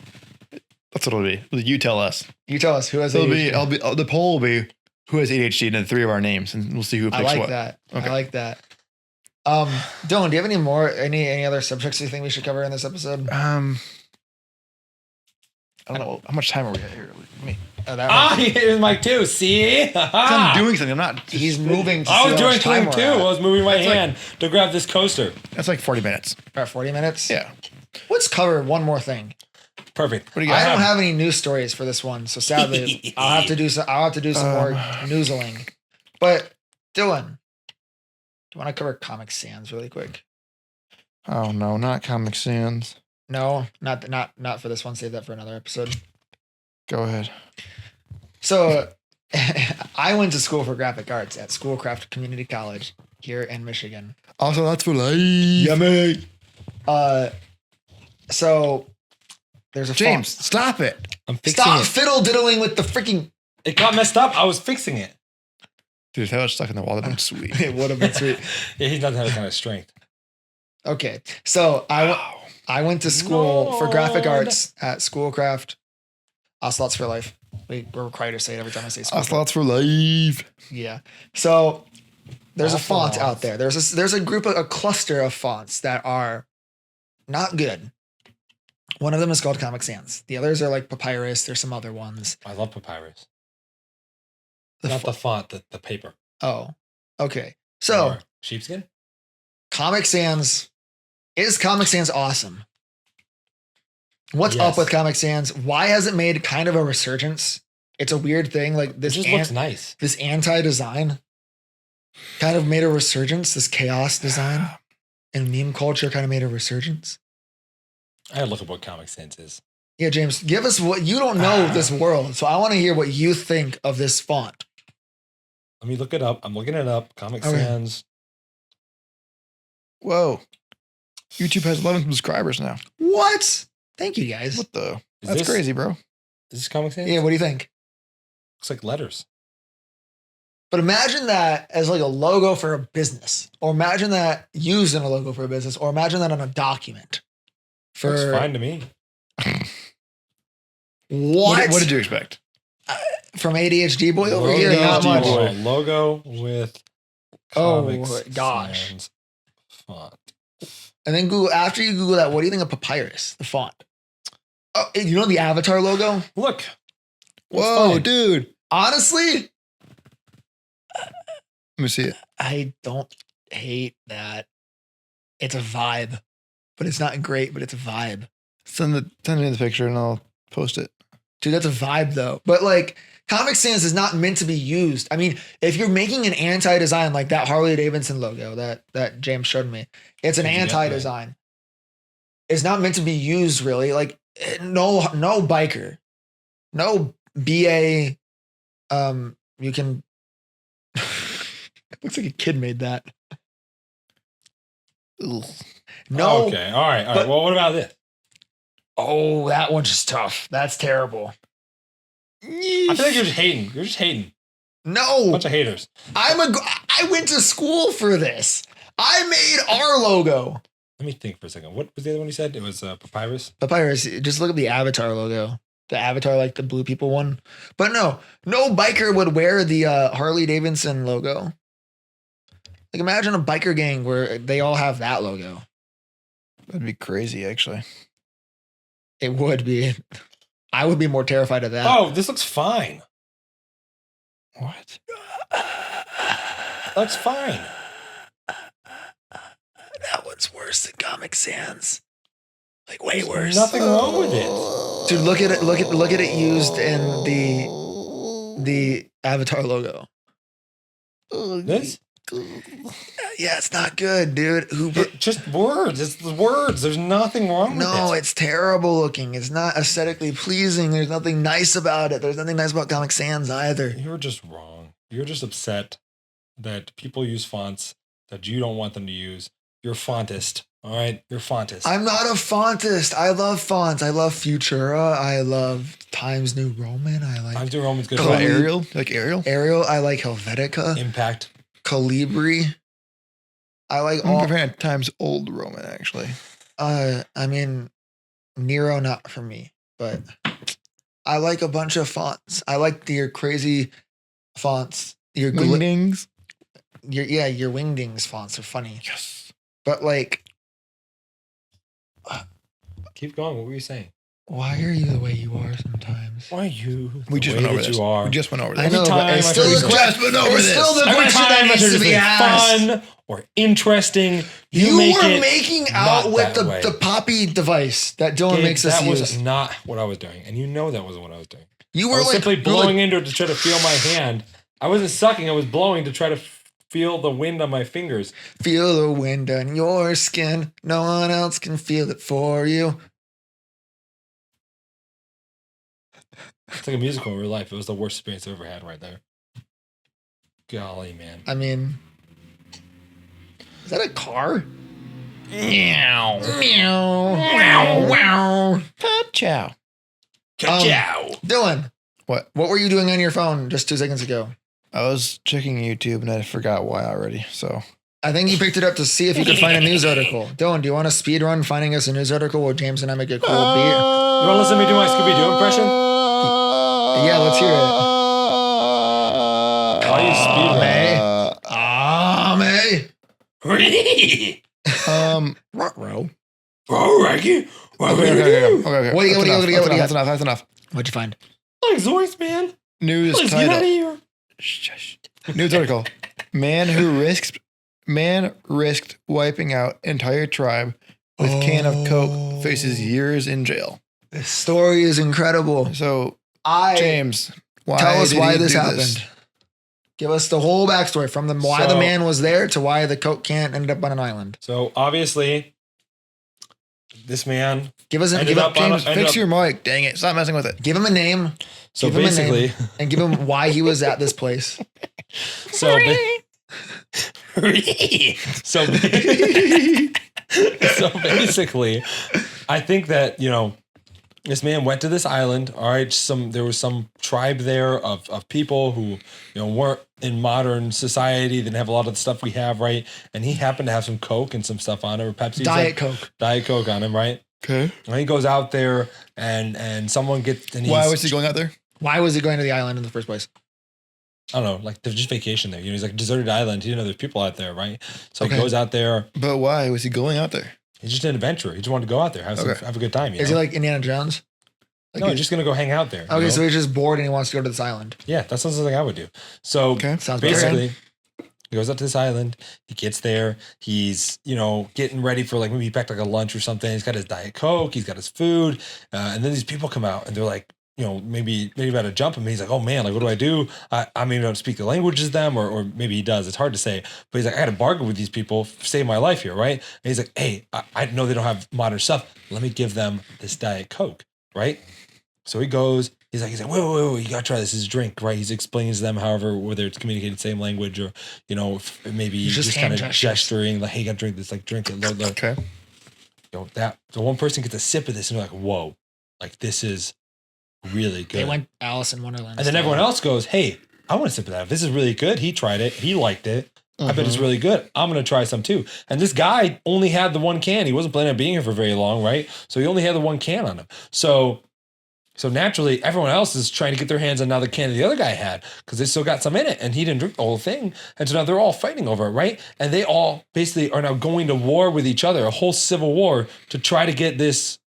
That's what it'll be. You tell us. You tell us who has It'll ADHD. be. The poll will be who has ADHD and then 3 of our names, and we'll see who picks I like what. that. Okay. I like that. Dylan, do you have any other subjects you think we should cover in this episode? I don't know how much time are we at here. Me. Oh, that Ah, one. he hit his mic too. See? I'm doing something. I'm not. He's moving. To I see was how doing much time something we're too. I at. was moving my That's like- hand to grab this coaster. That's like 40 minutes. About 40 minutes. Yeah. Let's cover one more thing. Perfect. What do you I got? don't have any news stories for this one, so sadly, I'll have to do some. I'll have to do some more newsling. But Dylan, do you want to cover Comic Sans really quick? Oh no, not Comic Sans. No, not for this one. Save that for another episode. Go ahead. So, I went to school for graphic arts at Schoolcraft Community College here in Michigan. Also, that's for life. Yummy. So there's a James, font. stop it. I'm fixing Stop it. fiddle diddling with the freaking. It got messed up. I was fixing it. Dude, if that was stuck in the wall, that'd been sweet. It would have been sweet. Yeah, he doesn't have that kind of strength. Okay, so I went to school for graphic Lord. arts at Schoolcraft. Ocelots for life. We're required to say it every time I say Schoolcraft. Ocelots for life. Yeah. So there's a font Ocelots. out there. There's a cluster of fonts that are not good. One of them is called Comic Sans. The others are like Papyrus. There's some other ones. I love papyrus. The Not fo- the font, the paper. Oh, okay. So Or sheepskin? Comic Sans is Comic Sans awesome? What's Yes. up with Comic Sans? Why has it made kind of a resurgence? It's a weird thing. Like This this just looks nice. this anti-design kind of made a resurgence. This chaos design and meme culture kind of made a resurgence. I gotta look at what Comic Sans is. Yeah, James, give us what you don't know of this world. So I want to hear what you think of this font. Let me look it up. I'm looking it up. Comic Okay. Sans. Whoa. YouTube has 11 subscribers now. What? Thank you guys. What the? Is That's this- crazy, bro. Is this Comic Sans? Yeah, what do you think? Looks like letters. But imagine that as like a logo for a business, or imagine that used in a logo for a business, or imagine that on a document. Looks For fine to me. what? Did you expect? From ADHD boy over here? Logo Not much. boy. Logo with Oh, Comic gosh. Sans font. And then Google. After you Google that, what do you think of Papyrus, the font? Oh, you know the Avatar logo? Look. Whoa, fine. dude. Honestly, Let me see it. I don't hate that. It's a vibe, but it's not great. But it's a vibe. Send me the picture and I'll post it. Dude, that's a vibe though. But like Comic Sans is not meant to be used. I mean, if you're making an anti-design like that Harley Davidson logo that James showed me, it's an Where'd you get that? anti-design. It's not meant to be used really. Like no biker, no BA. You can. Looks like a kid made that. Ugh. No. Okay. All right. but- Well, what about this? Oh, that one's just tough. That's terrible. I feel like you're just hating. You're just hating. No. Bunch of haters. I went to school for this. I made our logo. Let me think for a second. What was the other one you said? It was Papyrus. Papyrus, just look at the Avatar logo. The Avatar, like the blue people one. But no biker would wear the Harley Davidson logo. Like imagine a biker gang where they all have that logo. That'd be crazy, actually. It would be. I would be more terrified of that. Oh, this looks fine. What? Looks fine. That one's worse than Comic Sans. Like way There's worse. nothing wrong with it. Dude, look at it. Look at it used in the Avatar logo. This? Yeah, it's not good, dude. Just words. It's the words. There's nothing wrong with it. No, it's terrible looking. It's not aesthetically pleasing. There's nothing nice about it. There's nothing nice about Comic Sans either. You're just wrong. You're just upset that people use fonts that you don't want them to use. You're a fontist. All right? You're a fontist. I'm not a fontist. I love fonts. I love Futura. I love Times New Roman. I like Times New Roman's good. What Cool. about Arial? Like Arial? Arial. I like Helvetica. Impact. Calibri. I like I'm all. comparing Times Old Roman, actually. I mean, Nero not for me, but I like a bunch of fonts. I like your crazy fonts. Your Wingdings. your wingdings fonts are funny. Yes. But like, Keep going. What were you saying? why are you the way you are sometimes? Why are you? We the just way went over that this. you are. We just went over this. I know, time but it's I still heard the you question. went over It's this. still the Every question time that I needs heard to be anything asked. fun or interesting, You make were it making out not with that way. the poppy device that Dylan Gabe, makes us that use. was not what I was doing, and you know that wasn't what I was doing. You I were was like simply you were blowing like, into it to try to feel my hand. I wasn't sucking. I was blowing to try to feel the wind on my fingers. feel the wind on your skin. No one else can feel it for you. It's like a musical in real life. It was the worst experience I've ever had right there. Golly, man. I mean, is that a car? Meow. Meow. Wow. Wow. Ciao. Ka-chow. Dylan, What? what were you doing on your phone just 2 seconds ago? I was checking YouTube and I forgot why already. So I think you picked it up to see if you could find a news article. Dylan, do you want to speed run finding us a news article where James and I make a cool beat? You want to listen to me do my Scooby-Doo impression? Yeah, let's hear it. Why you speed May. um Ruh-roh. okay. What do you got? That's enough. What'd you find? Like Zoinks, man. News Please get out of title. here. Shush. News article. Man risked wiping out entire tribe with can of Coke faces years in jail. This story is incredible. So Tell James, us did why he this do happened. Give us the whole backstory from why the So- man was there to why the Coke can ended up on an island. So obviously, this man Give us ended up on James, ended fix up- your mic. Dang it. Stop messing with it. give him a name. So give him a name. basically, And give him why he was at this place. so so so basically, I think that this man went to this island. All right, there was some tribe there of people who weren't in modern society. They didn't have a lot of the stuff we have, right? And he happened to have some Coke and some stuff on him, or Pepsi, Diet Coke. Diet Coke on him, right? Okay. And he goes out there, and someone gets. And Why was he going out there? Why was he going to the island in the first place? I don't know, like they're just vacation there. He's like a deserted island. He didn't know there's people out there, right? So Okay. he goes out there. But why was he going out there? He's just an adventurer. He just wanted to go out there, have a good time. Is he like Indiana Jones? No, he's just gonna go hang out there. Okay, so he's just bored and he wants to go to this island. Yeah, that sounds something I would do. So Okay. Sounds basically, he goes up to this island. He gets there. He's getting ready for like maybe he packed like a lunch or something. He's got his Diet Coke. He's got his food, and then these people come out and they're like, maybe about to jump him. He's like, oh man, like what do I do? I maybe don't speak the language as them, or maybe he does. It's hard to say. But he's like, I got to bargain with these people, save my life here, right? And he's like, hey, I know they don't have modern stuff. Let me give them this Diet Coke, right? So he goes. He's like, whoa, you gotta try this. This is a drink, right? He's explaining to them, however, whether it's communicating the same language or if maybe He's just kind of hand gestures. gesturing, like, hey, you gotta drink this, like drink it. Okay. The one person gets a sip of this and they're like, whoa, like this is really good. They went Alice in Wonderland. And then everyone else goes, hey, I want a sip of that. This is really good. He tried it. He liked it. I bet it's really good. I'm going to try some too. And this guy only had the one can. He wasn't planning on being here for very long, right? So he only had the one can on him. So naturally, everyone else is trying to get their hands on another can that the other guy had because they still got some in it and he didn't drink the whole thing. And so now they're all fighting over it, right? And they all basically are now going to war with each other, a whole civil war to try to get this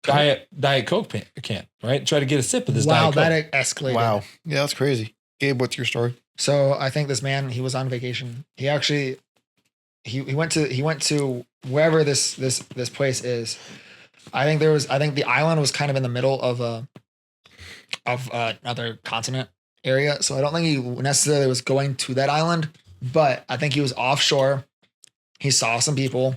Diet Coke can, right? Try to get a sip of this Wow, Diet Coke. that escalated. Wow. Yeah, that's crazy. Gabe, what's your story? So I think this man, he was on vacation. He actually he went to wherever this place is. I think the island was kind of in the middle of another continent area. So I don't think he necessarily was going to that island, but I think he was offshore. He saw some people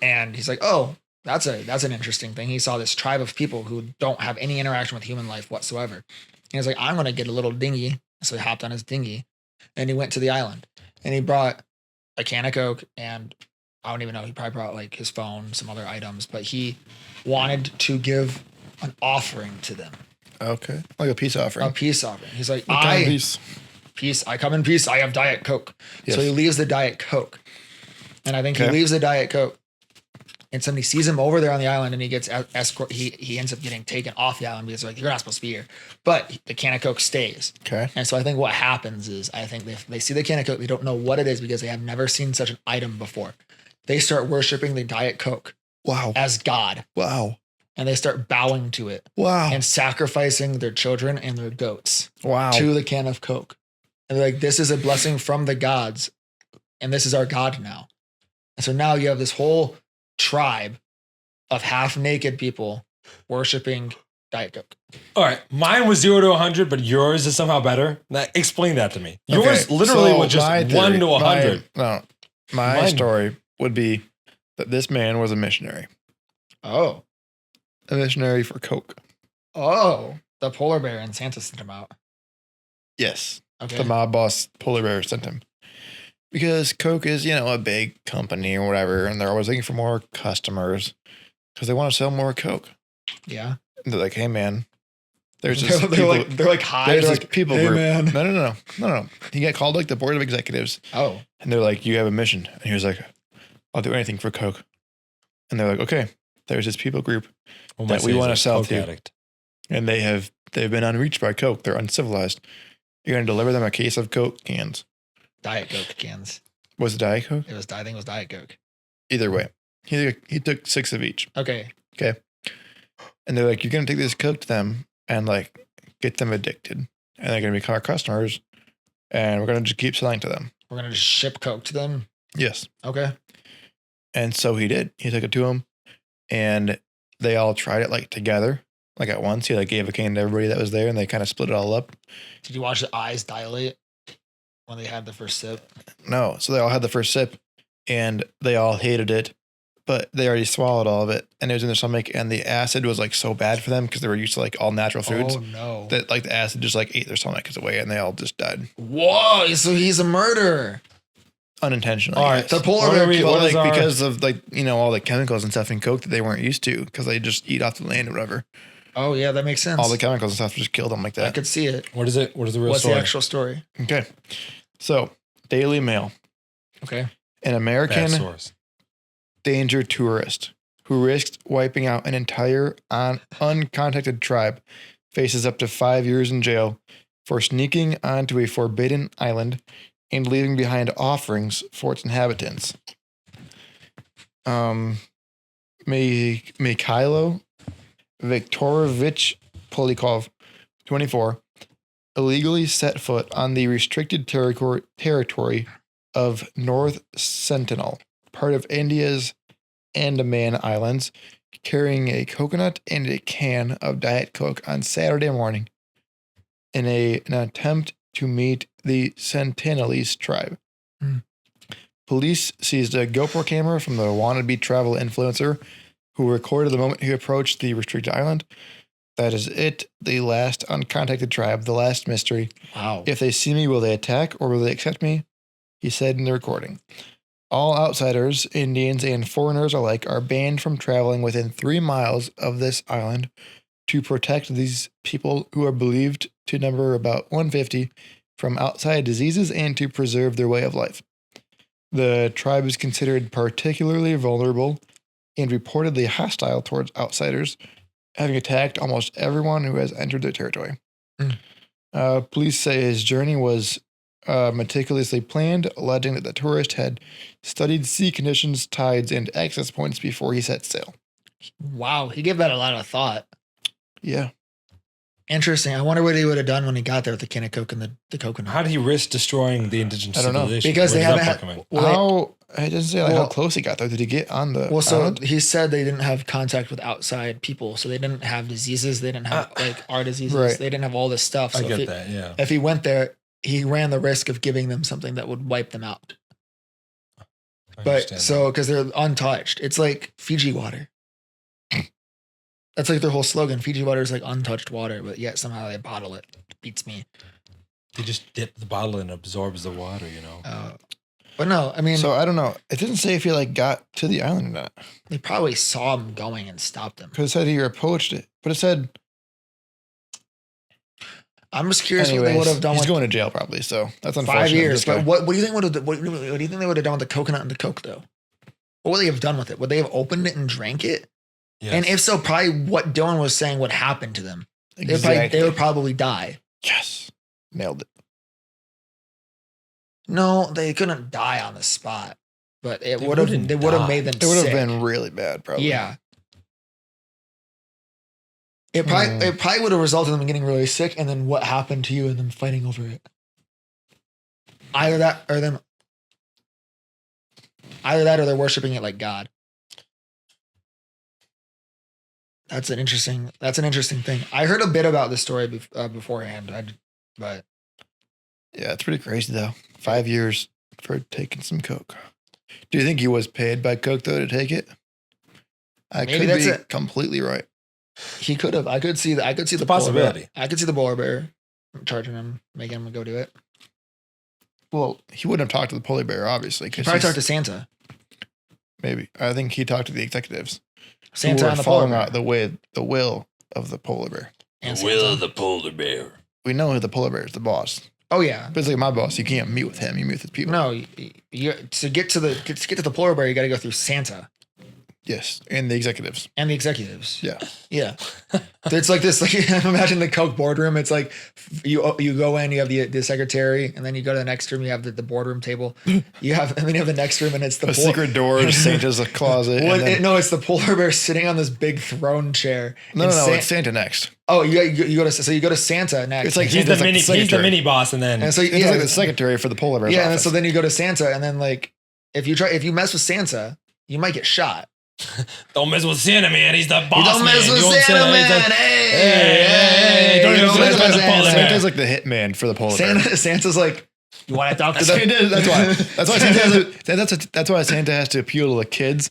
and he's like, "Oh, that's an interesting thing." He saw this tribe of people who don't have any interaction with human life whatsoever. And he's like, "I'm going to get a little dinghy." So he hopped on his dinghy and he went to the island and he brought a can of Coke and I don't even know. He probably brought like his phone, some other items, but he wanted to give an offering to them. Okay. Like a peace offering. A peace offering. He's like, What kind of peace? Peace. I come in peace. I have Diet Coke. Yes. So he leaves the Diet Coke. And I think he leaves the Diet Coke and somebody sees him over there on the island and he gets escort. He ends up getting taken off the island because they're like, "You're not supposed to be here." But the can of Coke stays. Okay. And so I think what happens is I think they see the can of Coke. They don't know what it is because they have never seen such an item before. They start worshiping the Diet Coke Wow. as God. Wow. And they start bowing to it. Wow. And sacrificing their children and their goats Wow. to the can of Coke. And they're like, "This is a blessing from the gods. And this is our God now." And so now you have this whole tribe of half naked people worshiping Diet Coke. All right, mine was 0 to 100, but yours is somehow better. Now, explain that to me. Yours Okay, literally so was just my 1 theory- to 100. My Mine- story would be that this man was a missionary. Oh. A missionary for Coke. Oh. The polar bear and Santa sent him out. Yes. Okay. The mob boss polar bear sent him. Because Coke is, a big company or whatever, and they're always looking for more customers because they want to sell more Coke. Yeah. And they're like, "Hey, man, there's They're, this they're like hi. there's They're this like, people "Hey, group." man. No. He got called like the board of executives, Oh. and they're like, "You have a mission," and he was like, "I'll do anything for Coke," and they're like, "Okay, there's this people group What that am I we saying? want to Is a sell Coke to, addict. and they've been unreached by Coke. They're uncivilized. You're going to deliver them a case of Coke cans." Diet Coke cans. Was it Diet Coke? I think it was Diet Coke. Either way, he took 6 of each. Okay. Okay. And they're like, "You're going to take this Coke to them and like get them addicted. And they're going to become our customers. And we're going to just keep selling to them." We're going to just ship Coke to them. Yes. Okay. And so he did. He took it to them and they all tried it like together, like at once. He like gave a can to everybody that was there and they kind of split it all up. Did you watch the eyes dilate when they had the first sip? No. So they all had the first sip and they all hated it, but they already swallowed all of it and it was in their stomach and the acid was like so bad for them because they were used to like all natural foods Oh, no. that like the acid just like ate their stomachs away and they all just died Whoa. So he's a murderer. unintentionally. All I right, guess. The polar What bear are we- killed what is Like our- because of like, all the chemicals and stuff in Coke that they weren't used to because they just eat off the land or whatever. Oh, yeah, that makes sense. All the chemicals and stuff just killed them like I that. could see it. What is it? What is the real What's story? the actual story? Okay. So, Daily Mail. Okay. An Bad American source. danger tourist who risked wiping out an entire uncontacted tribe faces up to 5 years in jail for sneaking onto a forbidden island and leaving behind offerings for its inhabitants. Mikhailo Viktorovich Polikov, 24, illegally set foot on the restricted territory of North Sentinel, part of India's Andaman Islands, carrying a coconut and a can of Diet Coke on Saturday morning in an attempt to meet the Sentinelese tribe. Police seized a GoPro camera from the wannabe travel influencer who recorded the moment he approached the restricted island. That is it, the last uncontacted tribe, the last mystery. Wow. If they see me, will they attack or will they accept me? He said in the recording. All outsiders, Indians, and foreigners alike are banned from traveling within 3 miles of this island to protect these people who are believed to number about 150 from outside diseases and to preserve their way of life. The tribe is considered particularly vulnerable and reportedly hostile towards outsiders, having attacked almost everyone who has entered their territory. Police say his journey was meticulously planned, alleging that the tourist had studied sea conditions, tides, and access points before he set sail. Wow, he gave that a lot of thought. Yeah. Interesting. I wonder what he would have done when he got there with the can of Coke and the coconut. How did he risk destroying the indigenous I don't know. civilization? Because Where they does haven't that had. part come in? Well, How, I didn't say like how close he got though. Did he get on the so island? he said they didn't have contact with outside people, so they didn't have diseases. They didn't have like our diseases. Right. They didn't have all this stuff. So I get that, yeah. if he went there, he ran the risk of giving them something that would wipe them out. I But understand so because they're untouched, it's like Fiji water. That's like their whole slogan. Fiji water is like untouched water, but yet somehow they bottle it. Beats me. that. They just dip the bottle and absorbs the water, you know. But no, I mean, So I don't know. It didn't say if he like got to the island or not. they probably saw him going and stopped him. Because it said he approached it. But it said I'm just curious what they anyways, would have done he's with going to jail probably, so that's unfortunate. 5 years. This guy. But what do you think would have? What do you think they would have done with the coconut and the Coke though? What would they have done with it? Would they have opened it and drank it? Yes. And if so, probably what Dylan was saying would happen to them. Exactly. They would probably die. Yes. Nailed it. No, they couldn't die on the spot, but it They would have. wouldn't They would have die. made them. It would have sick. been really bad, probably. Yeah. It probably would have resulted in them getting really sick, and then what happened to you and them fighting over it. Either that or they're worshiping it like God. That's an interesting thing. I heard a bit about this story beforehand, but Yeah, it's pretty crazy though. 5 years for taking some Coke. Do you think he was paid by Coke though to take it? I Maybe could that's be it. completely right. he could have. I could see the possibility. I could see the polar bear charging him, making him go do it. Well, he wouldn't have talked to the polar bear, obviously. He Because probably talked to Santa. maybe. I think he talked to the executives. Santa who were and the polar following bear. out the will of the polar bear. And The will Santa. of the polar bear. We know who the polar bear is, the boss. Oh yeah. But it's like my boss. You can't meet with him. You meet with his people. No, to get to the polar bear, you got to go through Santa Yes, and the executives. and the executives. Yeah. Yeah. It's like this. Like imagine the Coke boardroom. It's like you go in, you have the secretary, and then you go to the next room. You have the boardroom table. And then you have the next room, and it's the A secret door, Santa's a closet. Well, and then, no, it's the polar bear sitting on this big throne chair. no, And it's Santa next. Oh, you go to Santa next. It's like He's Santa's the like mini. the he's the secretary. mini boss, and then and so It's like the secretary for the polar bear's yeah, and office. so then you go to Santa, and then like if you mess with Santa, you might get shot. don't mess with Santa, man. He's the boss. You don't mess man. with You won't Santa, say- he's man. like, Hey, don't you even don't mess mess with with the polar Santa. bear. Santa's like the hitman for the polar bear. Santa's like, you want to talk to That's why Santa has that's why Santa has to appeal to the kids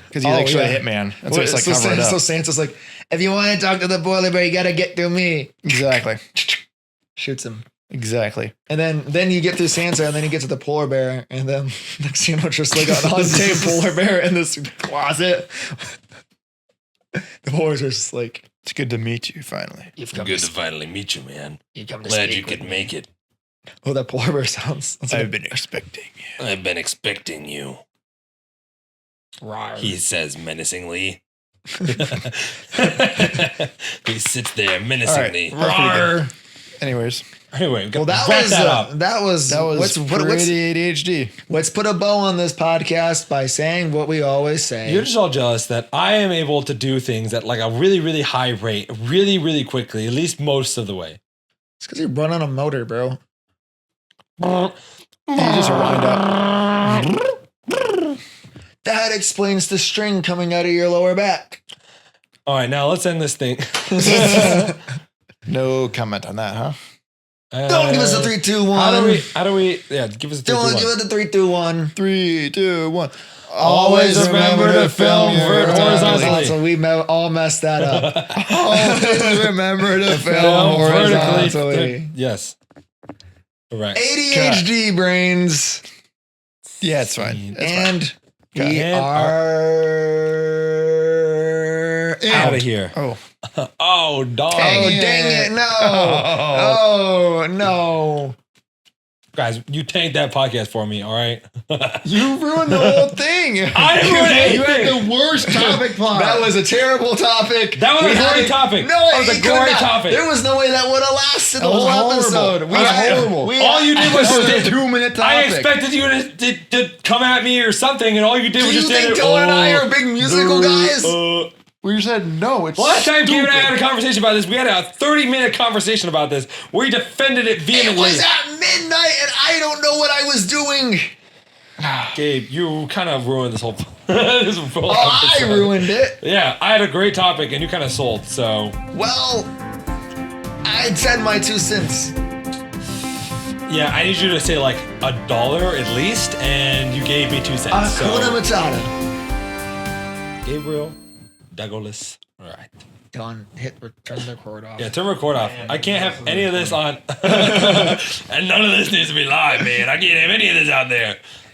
because he's Oh, actually yeah. a hitman. That's why it's like so, cover it up. so Santa's like, if you want to talk to the polar bear, you got to get through me. Exactly. Shoots him. Exactly. And then you get through Santa, and then you get to the polar bear, and then next thing you know, just like an untamed polar bear in this closet. The polar bear's just like, It's good to meet you finally. you've come Good to, to finally meet you, man. you come to Glad speak you with could me. make it. Oh, that polar bear sounds like I've been expecting you. I've been expecting you. rawr. He says menacingly. He sits there menacingly. All right. Rawr. Anyways, Anyway, Well, wrap that was that was let's pretty ADHD. let's put a bow on this podcast by saying what we always say. You're just all jealous that I am able to do things at like a really, really high rate, really, really quickly, at least most of the way. It's because you run on a motor, bro. You just wind up. That explains the string coming out of your lower back. All right, now let's end this thing. No comment on that, huh? Don't give us a 3, 2, 1. How do we, yeah, give us a 3, 2, Don't 1. give it a 3, 2, 1. 3, 2, 1. Always remember to film horizontally. So we all messed that up. Always remember to film Film horizontally. horizontally. Yes. Correct. ADHD brains. Yeah, it's fine. It's fine. And we And are Out of here. Oh, Oh, dog. Dang it. No. Oh, no. Guys, you tanked that podcast for me, all right? you ruined the whole thing. I ruined You had anything. the worst topic plot. That was a terrible topic. That was We a had great it- topic. No, That was a it could great not. topic. There was no way that would have lasted the That was whole horrible. episode. That was horrible. All you did was That was a just 2-minute topic. I expected you to come at me or something, and all you did Do was you just think stand there, Dylan and I are big musical guys? We said no. It's Last time Gabe and I had a stupid. conversation about this, we had a 30-minute conversation about this where he defended it It vehemently. was at midnight and I don't know what I was doing. Gabe, you kind of ruined this whole this whole I episode. ruined it. Yeah, I had a great topic and you kind of sold, so. Well, I said my 2 cents. Yeah, I need you to say like $1 at least, and you gave me 2 cents. Hakuna So. Matata. Gabriel Douglas. All right. Done. Turn the record off. Yeah, turn record off. I can't have any of this on. And none of this needs to be live, man. I can't have any of this out there.